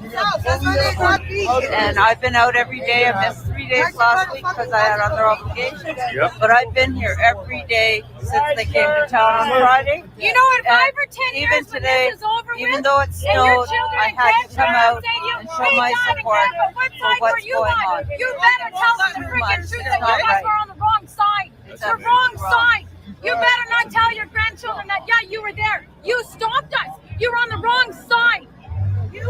And I've been out every day. I missed 3 days last week because I had other obligations. But I've been here every day since they came to town on Friday. You know, in 5 or 10 years, even today, even though it snowed, I had to come out and show my support for what's going on. You better tell them the freaking truth that you guys are on the wrong side. The wrong side. You better not tell your grandchildren that, yeah, you were there. You stopped us. You were on the wrong side. You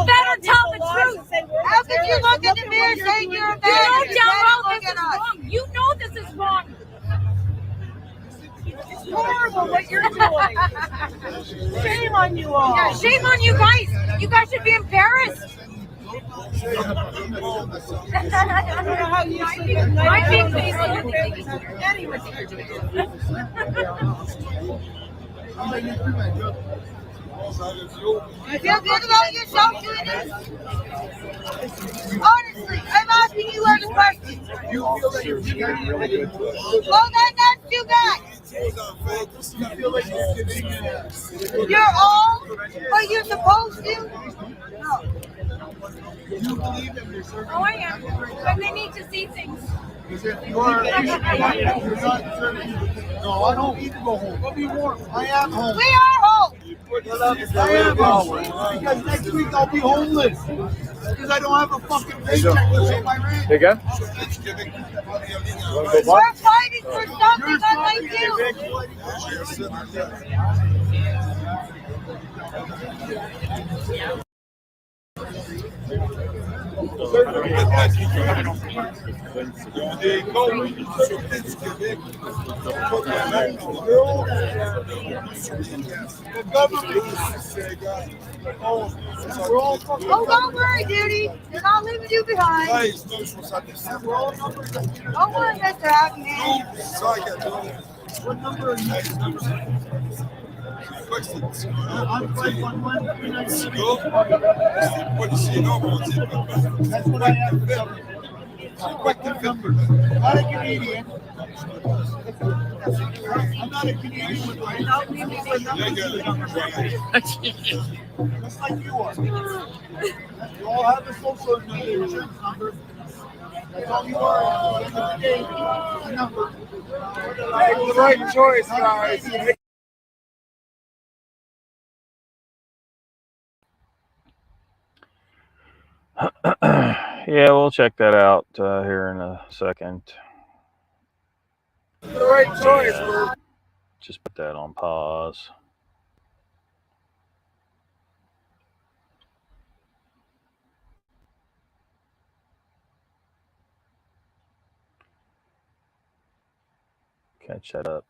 better tell the truth. How could you look in the mirror saying you're a man? You know damn well this is wrong. You know this is wrong. It's horrible what you're doing. Shame on you all. Yeah, shame on you guys. You guys should be embarrassed. I think anyway. You feel good about yourself doing this? Honestly, I'm asking you as a question. Well, then that's too bad. You're all what you're supposed to? No. Oh, I am. But they need to see things. You are. No, I don't need to go home. I'll be warm. I am home. We are home. I am home. Because next week I'll be homeless. Because I don't have a fucking paycheck to pay my rent. Again? We're fighting for something unlike you. Oh, don't worry, Duty. They're not leaving you behind. Don't worry, Mr. Hackman. What number are you? That's what I have. What number? Not a Canadian. I'm not a Canadian with my just like you are. You all have a social insurance number. That's all you are. At the end of the day, a number. Make the right choice, guys. Yeah, we'll check that out here in a second. The right choice. Just put that on pause. Catch that up.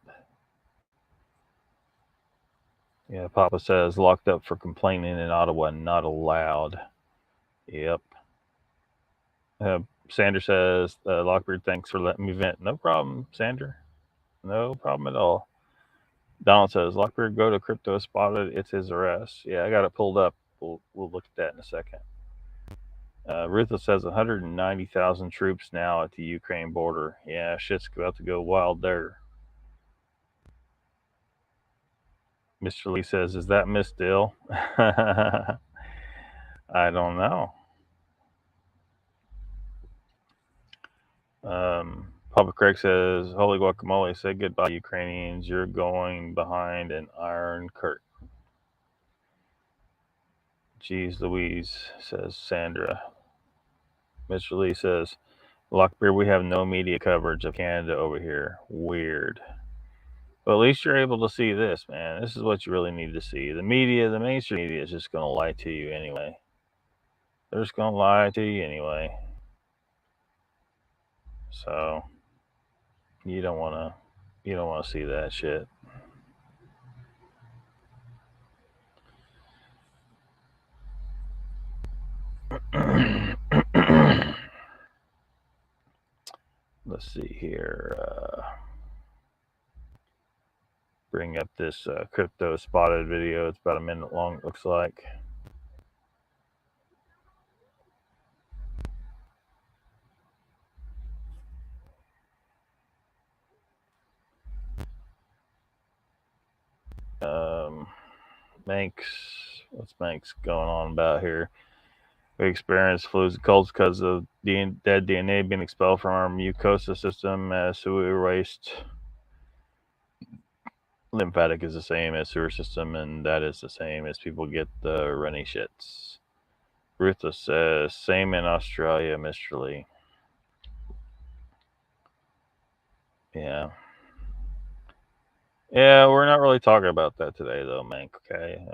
Yeah, Papa says locked up for complaining in Ottawa, not allowed. Yep. Sandra says, Lockbeard, thanks for letting me vent. No problem, Sandra. No problem at all. Donald says, Lockbeard, go to Crypto Spotted. It's his arrest. Yeah, I got it pulled up. We'll look at that in a second. Ruthless says 190,000 troops now at the Ukraine border. Yeah, shit's about to go wild there. Mr. Lee says, is that Miss Dill? I don't know. Papa Craig says, holy guacamole, say goodbye, Ukrainians. You're going behind an iron curtain. Jeez Louise, says Sandra. Mr. Lee says, Lockbeard, we have no media coverage of Canada over here. Weird. But at least you're able to see this, man. This is what you really need to see. The media, the mainstream media is just going to lie to you anyway. They're just going to lie to you anyway. So you don't want to see that shit. Let's see here. Bring up this Crypto Spotted video. It's about a minute long, it looks like. What's Manx going on about here? We experience flus and colds because of dead DNA being expelled from our mucosa system as sewer waste. Lymphatic is the same as sewer system, and that is the same as people get the runny shits. Ruthless says, same in Australia, Mr. Lee. Yeah. Yeah, we're not really talking about that today, though, Mank, okay?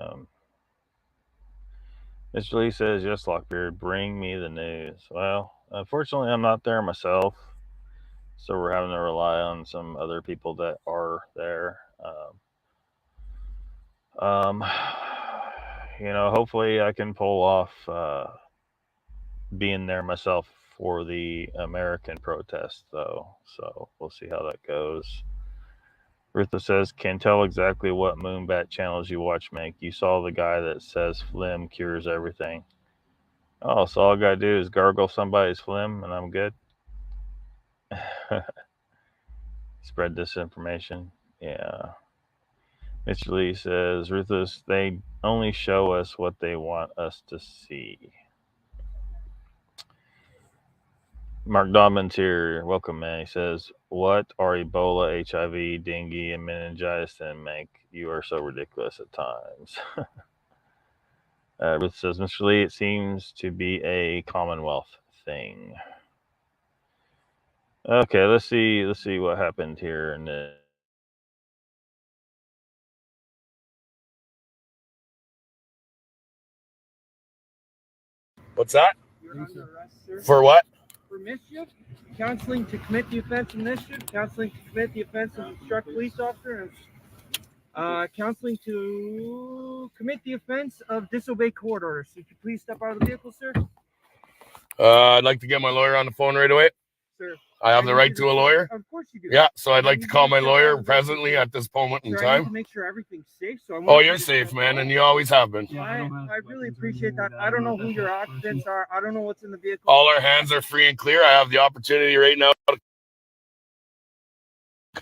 Mr. Lee says, yes, Lockbeard, bring me the news. Well, unfortunately, I'm not there myself, so we're having to rely on some other people that are there. Hopefully I can pull off being there myself for the American protest, though. So we'll see how that goes. Rutha says, can tell exactly what Moonbat channels you watch, Mank. You saw the guy that says phlegm cures everything. Oh, so all I gotta do is gargle somebody's phlegm and I'm good? Spread disinformation. Yeah. Mr. Lee says, Ruthless, they only show us what they want us to see. Mark Dobbins here. Welcome, man. He says, what are Ebola, HIV, dengue, and meningitis and Mank? You are so ridiculous at times. Ruth says, Mr. Lee, it seems to be a Commonwealth thing. Okay, let's see what happened here in the What's that? For what? For mischief, counseling to commit the offense of mischief, counseling to commit the offense of obstruct police officer, and counseling to commit the offense of disobey court orders. So, could you please step out of the vehicle, sir? I'd like to get my lawyer on the phone right away. Sir, I have the right to a lawyer? Of course you do. Yeah, so I'd like to call my lawyer presently at this moment in Sir, I need to time. make sure everything's safe. So Oh, you're safe, man, and you always have been. I really appreciate that. I don't know who your occupants are. I don't know what's in the vehicle. All our hands are free and clear. I have the opportunity right now.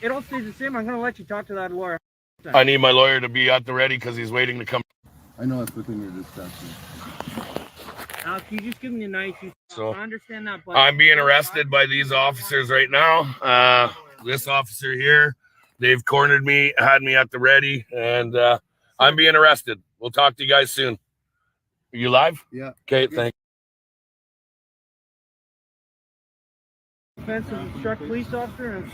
It all stays the same. I'm going to let you talk to that lawyer. I need my lawyer to be at the ready because he's waiting to come. I know it's within your discretion. Can you just give me a nice... So, I understand that, but... I'm being arrested by these officers right now. This officer here, they've cornered me, had me at the ready, and I'm being arrested. We'll talk to you guys soon. Are you live? Yeah. Okay, thanks. Offense of obstruct police officer and...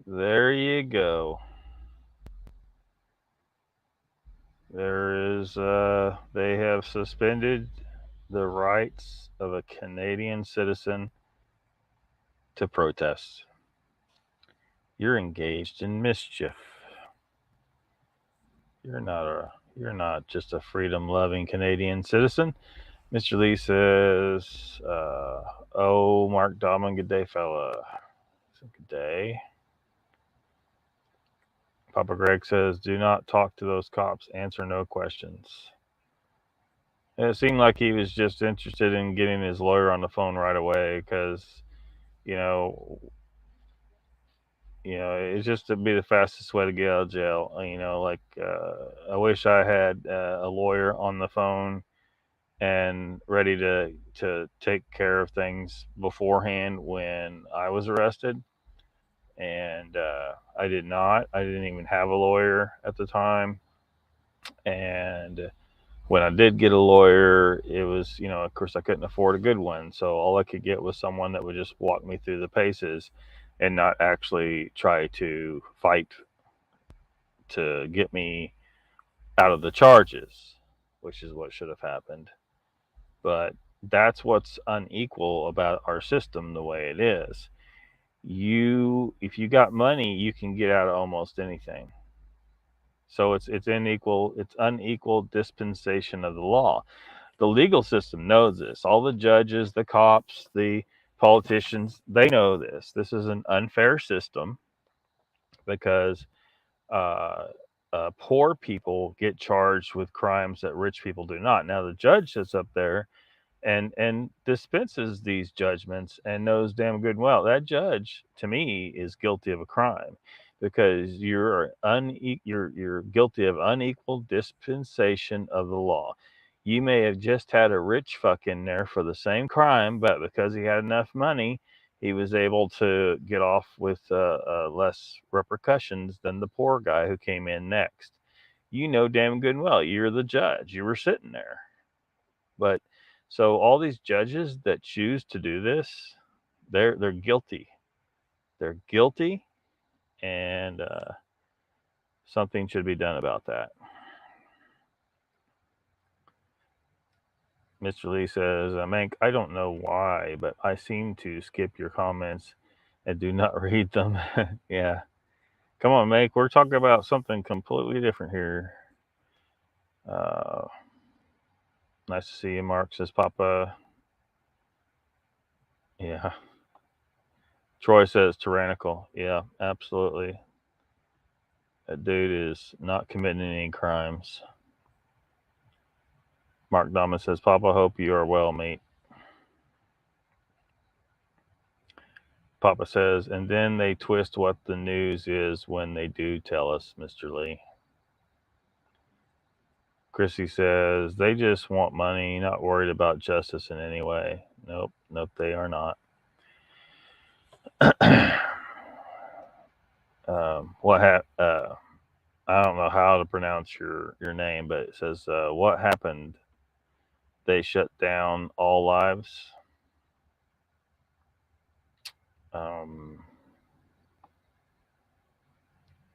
There you go. There is, they have suspended the rights of a Canadian citizen to protest. You're engaged in mischief. You're not just a freedom-loving Canadian citizen. Mr. Lee says, oh, Mark Dahman, good day, fella. Good day. Papa Greg says, do not talk to those cops. Answer no questions. And it seemed like he was just interested in getting his lawyer on the phone right away because, it's just to be the fastest way to get out of jail. I wish I had a lawyer on the phone and ready to take care of things beforehand when I was arrested. And I did not. I didn't even have a lawyer at the time. And when I did get a lawyer, it was, of course, I couldn't afford a good one. So all I could get was someone that would just walk me through the paces and not actually try to fight to get me out of the charges, which is what should have happened. But that's what's unequal about our system the way it is. If you got money, you can get out of almost anything. So it's unequal dispensation of the law. The legal system knows this. All the judges, the cops, the politicians, they know this. This is an unfair system because poor people get charged with crimes that rich people do not. Now the judge sits up there and dispenses these judgments and knows damn good and well that judge to me is guilty of a crime because you're guilty of unequal dispensation of the law. You may have just had a rich fuck in there for the same crime, but because he had enough money, he was able to get off with less repercussions than the poor guy who came in next. Damn good and well, you're the judge. You were sitting there. But so all these judges that choose to do this, they're guilty. They're guilty, and something should be done about that. Mr. Lee says, Mank, I don't know why, but I seem to skip your comments and do not read them. Yeah. Come on, Mank. We're talking about something completely different here. Nice to see you, Mark, says Papa. Yeah. Troy says tyrannical. Yeah, absolutely. That dude is not committing any crimes. Mark Dahman says, Papa, hope you are well, mate. Papa says, and then they twist what the news is when they do tell us, Mr. Lee. Chrissy says, they just want money, not worried about justice in any way. Nope, they are not. I don't know how to pronounce your name, but it says, what happened? They shut down all lives.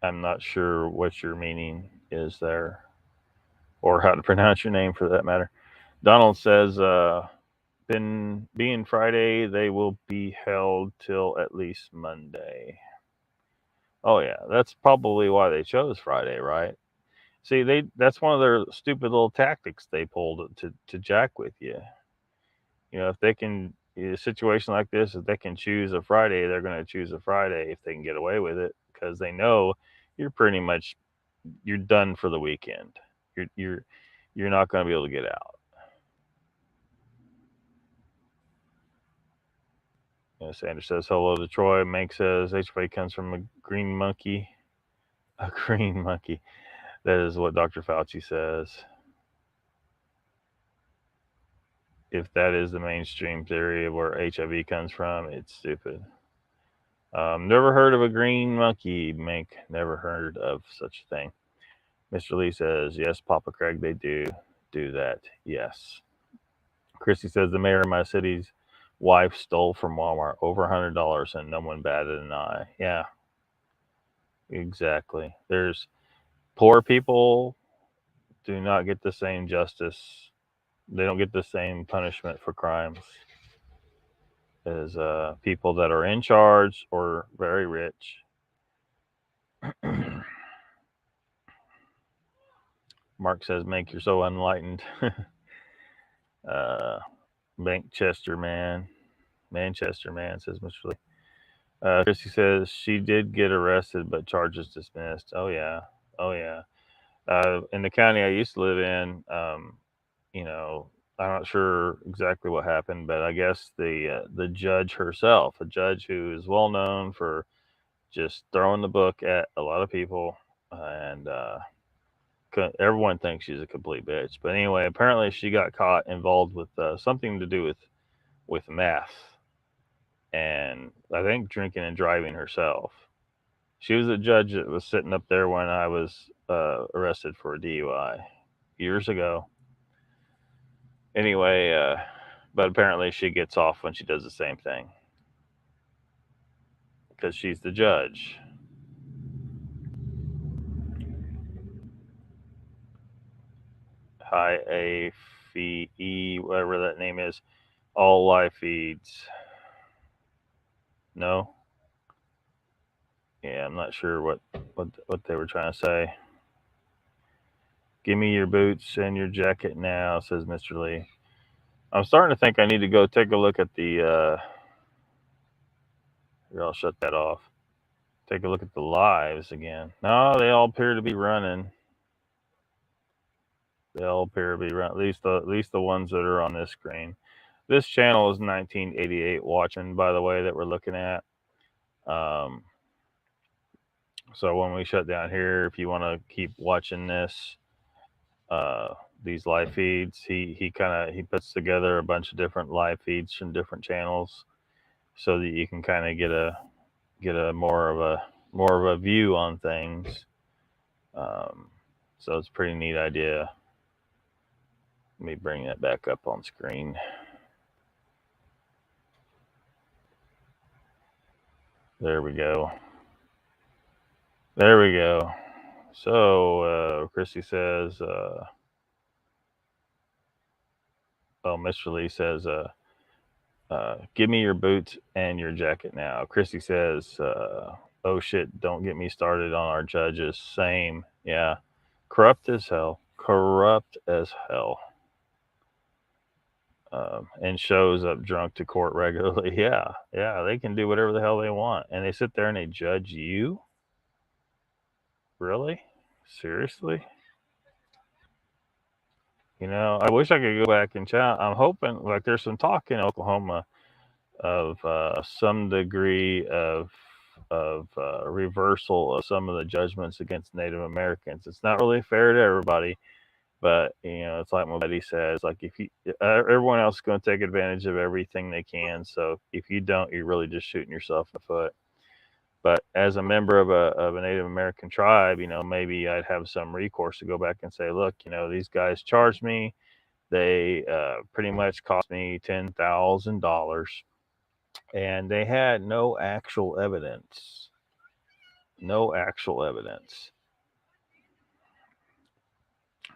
I'm not sure what your meaning is there, or how to pronounce your name for that matter. Donald says, being Friday, they will be held till at least Monday. Oh yeah, that's probably why they chose Friday, right? See, that's one of their stupid little tactics they pulled to jack with you. You know, if they can, in a situation like this, if they can choose a Friday, they're going to choose a Friday if they can get away with it, because they know you're pretty much you're done for the weekend. You're not going to be able to get out. You know, Sanders says hello to Troy. Mank says HFA comes from a green monkey. A green monkey. That is what Dr. Fauci says. If that is the mainstream theory of where HIV comes from, it's stupid. Never heard of a green monkey, Mink. Never heard of such a thing. Mr. Lee says, yes, Papa Craig, they do that. Yes. Christy says, the mayor of my city's wife stole from Walmart over $100 and no one batted an eye. Yeah, exactly. There's poor people do not get the same justice. They don't get the same punishment for crimes as people that are in charge or very rich. Mark says, Make, you're so unenlightened. Manchester man, says Mr. Lee. Chrissy says, she did get arrested, but charges dismissed. Oh, yeah. In the county I used to live in, you know, I'm not sure exactly what happened, but I guess the judge herself, a judge who is well known for just throwing the book at a lot of people, and everyone thinks she's a complete bitch. But anyway, apparently she got caught involved with something to do with meth, and I think drinking and driving herself. She was a judge that was sitting up there when I was arrested for a DUI years ago. Anyway, but apparently she gets off when she does the same thing because she's the judge. Hi, A-F-E, whatever that name is. All live feeds. No? Yeah, I'm not sure what they were trying to say. Give me your boots and your jacket now, says Mr. Lee. I'm starting to think I need to go take a look at the here, I'll shut that off. Take a look at the lives again. No, they all appear to be running. They all appear to be running. At least the ones that are on this screen. This channel is 1988 watching, by the way, that we're looking at. So when we shut down here, if you want to keep watching this, these live feeds, he puts together a bunch of different live feeds from different channels, so that you can kind of get a more of a view on things. So it's a pretty neat idea. Let me bring that back up on screen. There we go. So Christy says, Mr. Lee says, give me your boots and your jacket now. Christy says, oh shit, don't get me started on our judges. Same. Yeah. Corrupt as hell. And shows up drunk to court regularly. Yeah, they can do whatever the hell they want. And they sit there and they judge you? Really? Seriously? You know, I wish I could go back and chat. I'm hoping, like, there's some talk in Oklahoma of some degree of reversal of some of the judgments against Native Americans. It's not really fair to everybody, but you know, it's like my buddy says, like, if you everyone else is going to take advantage of everything they can, so if you don't, you're really just shooting yourself in the foot. But as a member of a Native American tribe, you know, maybe I'd have some recourse to go back and say, look, you know, these guys charged me. They pretty much cost me $10,000, and they had no actual evidence. No actual evidence.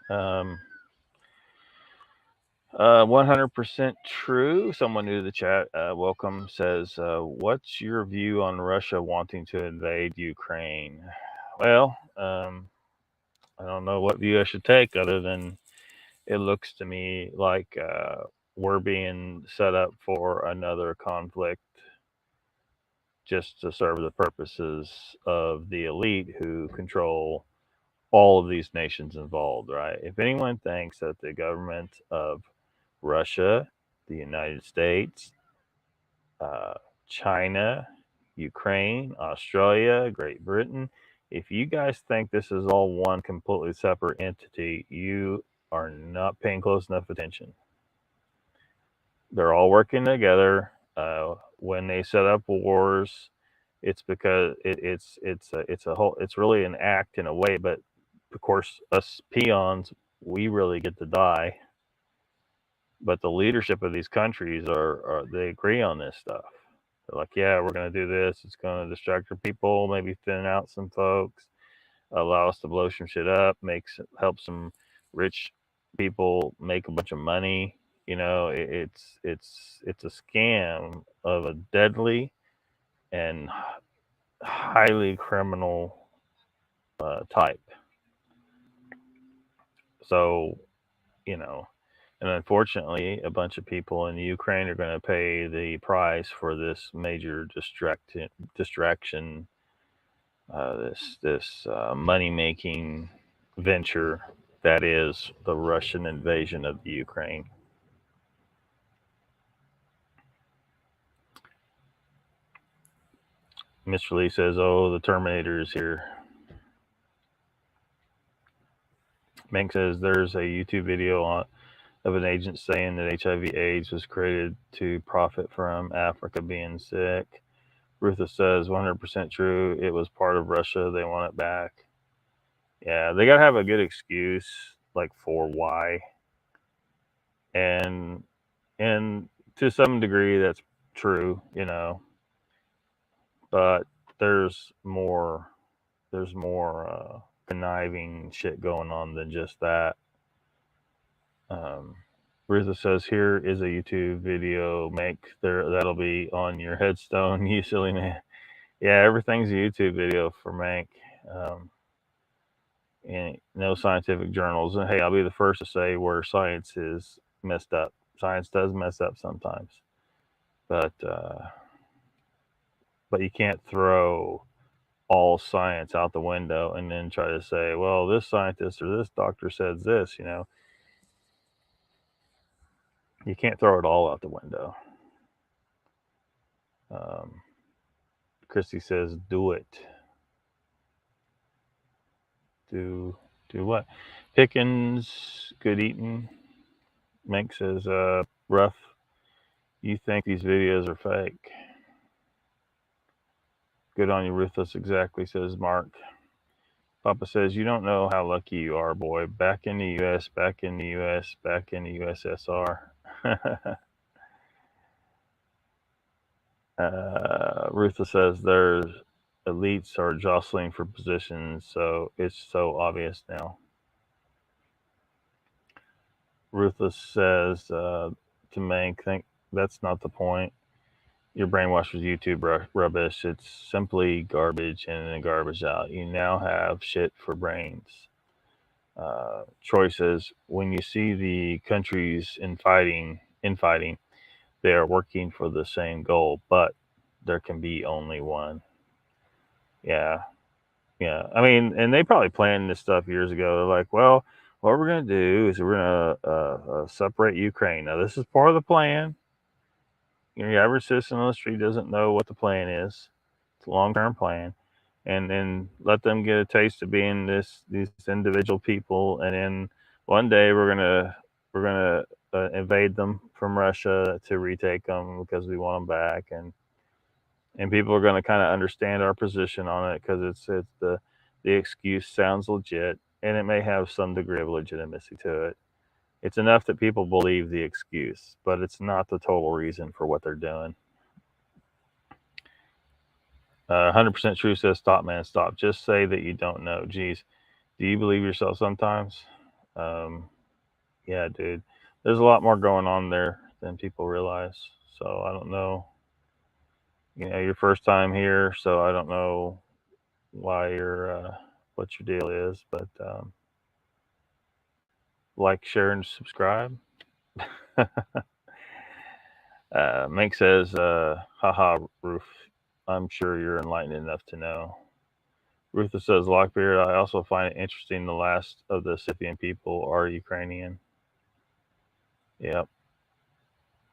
100% true. Someone new to the chat, welcome, says, what's your view on Russia wanting to invade Ukraine? Well, I don't know what view I should take other than it looks to me like we're being set up for another conflict just to serve the purposes of the elite who control all of these nations involved, right? If anyone thinks that the government of Russia, the United States, China, Ukraine, Australia, Great Britain, if you guys think this is all one completely separate entity, you are not paying close enough attention. They're all working together. When they set up wars, it's because it's really an act in a way, but of course us peons, we really get to die. But the leadership of these countries are they agree on this stuff. They're like, yeah, we're going to do this. It's going to distract our people, maybe thin out some folks, allow us to blow some shit up, help some rich people make a bunch of money. You know, it's a scam of a deadly and highly criminal type. So, you know, and unfortunately, a bunch of people in Ukraine are going to pay the price for this major distraction, this money-making venture that is the Russian invasion of the Ukraine. Mr. Lee says, "Oh, the Terminator is here." Mank says, "There's a YouTube video of an agent saying that HIV/AIDS was created to profit from Africa being sick." Rutha says, 100% true. It was part of Russia. They want it back. Yeah, they got to have a good excuse, like, for why. And to some degree, that's true, you know. But there's more conniving shit going on than just that. Rutha says, here is a YouTube video, that'll be on your headstone, you silly man. Yeah, everything's a YouTube video for Mank. And no scientific journals. And hey, I'll be the first to say where science is messed up. Science does mess up sometimes. But you can't throw all science out the window and then try to say, well, this scientist or this doctor says this, you know. You can't throw it all out the window. Christy says, do it. Do what? Pickens, good eating. Mank says, rough. You think these videos are fake? Good on you, Ruthless. Exactly, says Mark. Papa says, you don't know how lucky you are, boy. Back in the U.S., back in the U.S., back in the USSR. Ruthless says, there's elites are jostling for positions, so it's so obvious now. Ruthless says to Mank, think that's not the point. Your brainwash was YouTube rubbish. It's simply garbage in and garbage out. You now have shit for brains. Troy says, when you see the countries infighting, they are working for the same goal, but there can be only one. Yeah. I mean, and they probably planned this stuff years ago. They're like, well, what we're going to do is we're going to separate Ukraine. Now, this is part of the plan. You know, your average citizen on the street doesn't know what the plan is. It's a long-term plan. And then let them get a taste of being these individual people. And then one day we're gonna invade them from Russia to retake them because we want them back. And people are going to kind of understand our position on it because it's the excuse sounds legit and it may have some degree of legitimacy to it. It's enough that people believe the excuse, but it's not the total reason for what they're doing. 100% true says, stop, man, stop. Just say that you don't know. Geez, do you believe yourself sometimes? Yeah, dude. There's a lot more going on there than people realize. So I don't know. Your first time here, so I don't know why what your deal is, but like, share, and subscribe. Mink says, haha, Ruth, I'm sure you're enlightened enough to know. Rutha says, Lockbeard, I also find it interesting the last of the Scythian people are Ukrainian. Yep.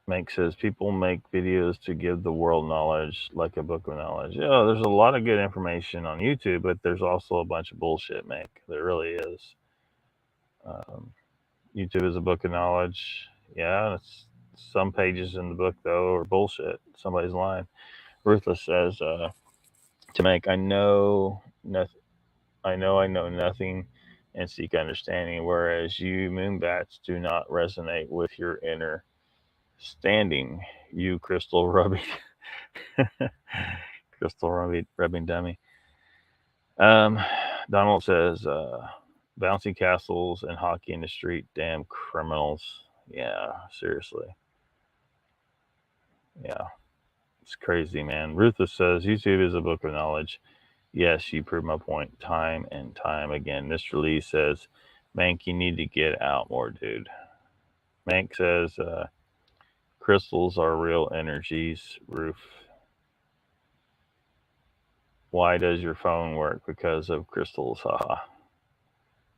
Mink says, people make videos to give the world knowledge, like a book of knowledge. Yeah, there's a lot of good information on YouTube, but there's also a bunch of bullshit, Mink. There really is. YouTube is a book of knowledge. Yeah, some pages in the book, though, are bullshit. Somebody's lying. Ruthless says, to Mink, I know nothing and seek understanding, whereas you moonbats do not resonate with your inner standing, you crystal rubbing dummy. Donald says, bouncy castles and hockey in the street, damn criminals. Yeah, seriously. Yeah, it's crazy, man. Ruthless says, YouTube is a book of knowledge. Yes, you prove my point time and time again. Mr. Lee says, Mank, you need to get out more, dude. Mank says, crystals are real energies, Roof. Why does your phone work? Because of crystals, haha.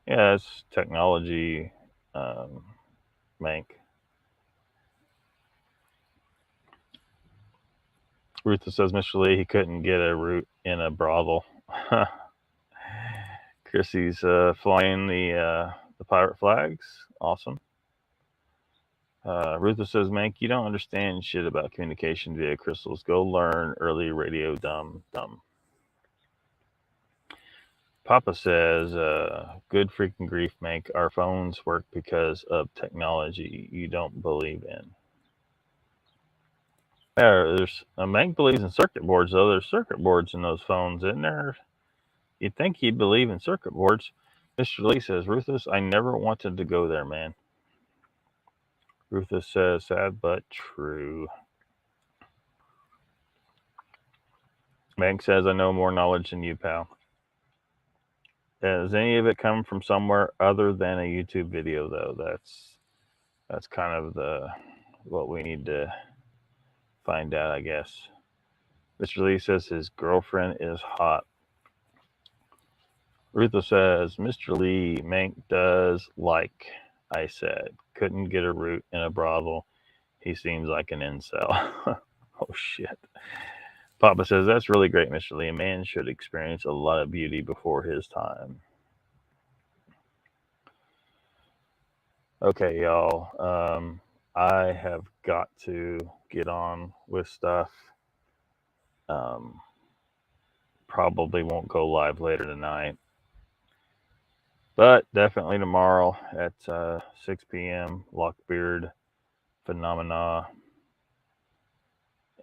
Yeah, it's technology, Mank. Rutha says, Mr. Lee, he couldn't get a root in a brothel. Chrissy's flying the pirate flags. Awesome. Rutha says, Mank, you don't understand shit about communication via crystals. Go learn early radio, dumb. Papa says, good freaking grief, Mank. Our phones work because of technology you don't believe in. Mank believes in circuit boards, though. There's circuit boards in those phones, isn't there? You'd think he'd believe in circuit boards. Mr. Lee says, Ruthless, I never wanted to go there, man. Ruthless says, sad but true. Mank says, I know more knowledge than you, pal. Does any of it come from somewhere other than a YouTube video, though? That's kind of what we need to find out, I guess. Mr. Lee says his girlfriend is hot. Rutha says, Mr. Lee, Mank does like I said. Couldn't get a root in a brothel. He seems like an incel. Oh, shit. Papa says, that's really great, Mr. Lee. A man should experience a lot of beauty before his time. Okay, y'all. I have got to get on with stuff. Probably won't go live later tonight. But definitely tomorrow at 6 p.m. Lockbeard Phenomena.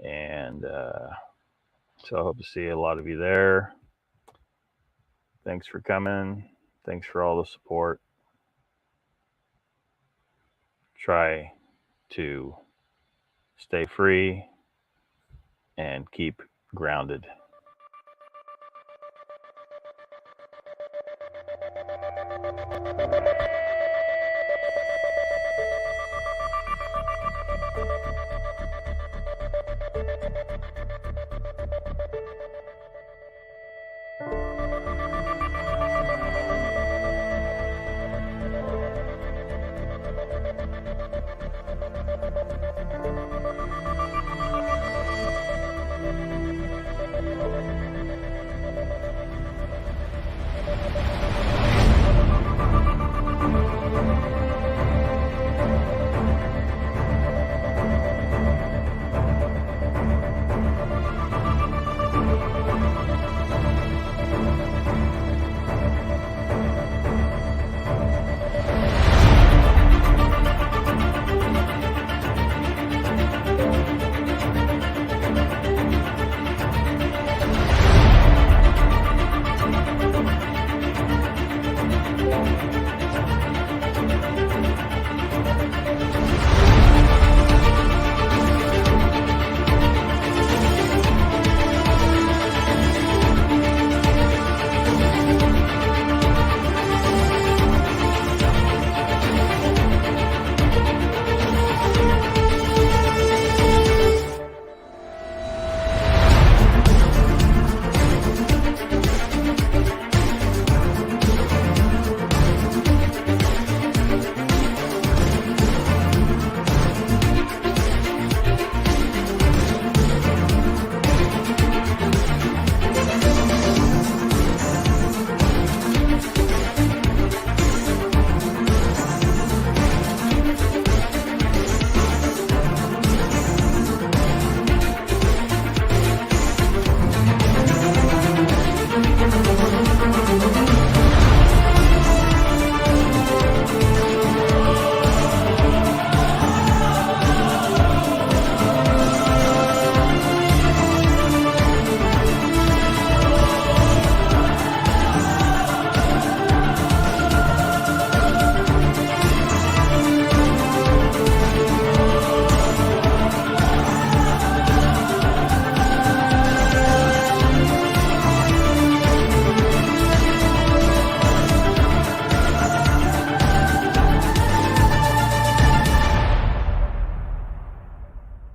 And so I hope to see a lot of you there. Thanks for coming. Thanks for all the support. Try to stay free and keep grounded.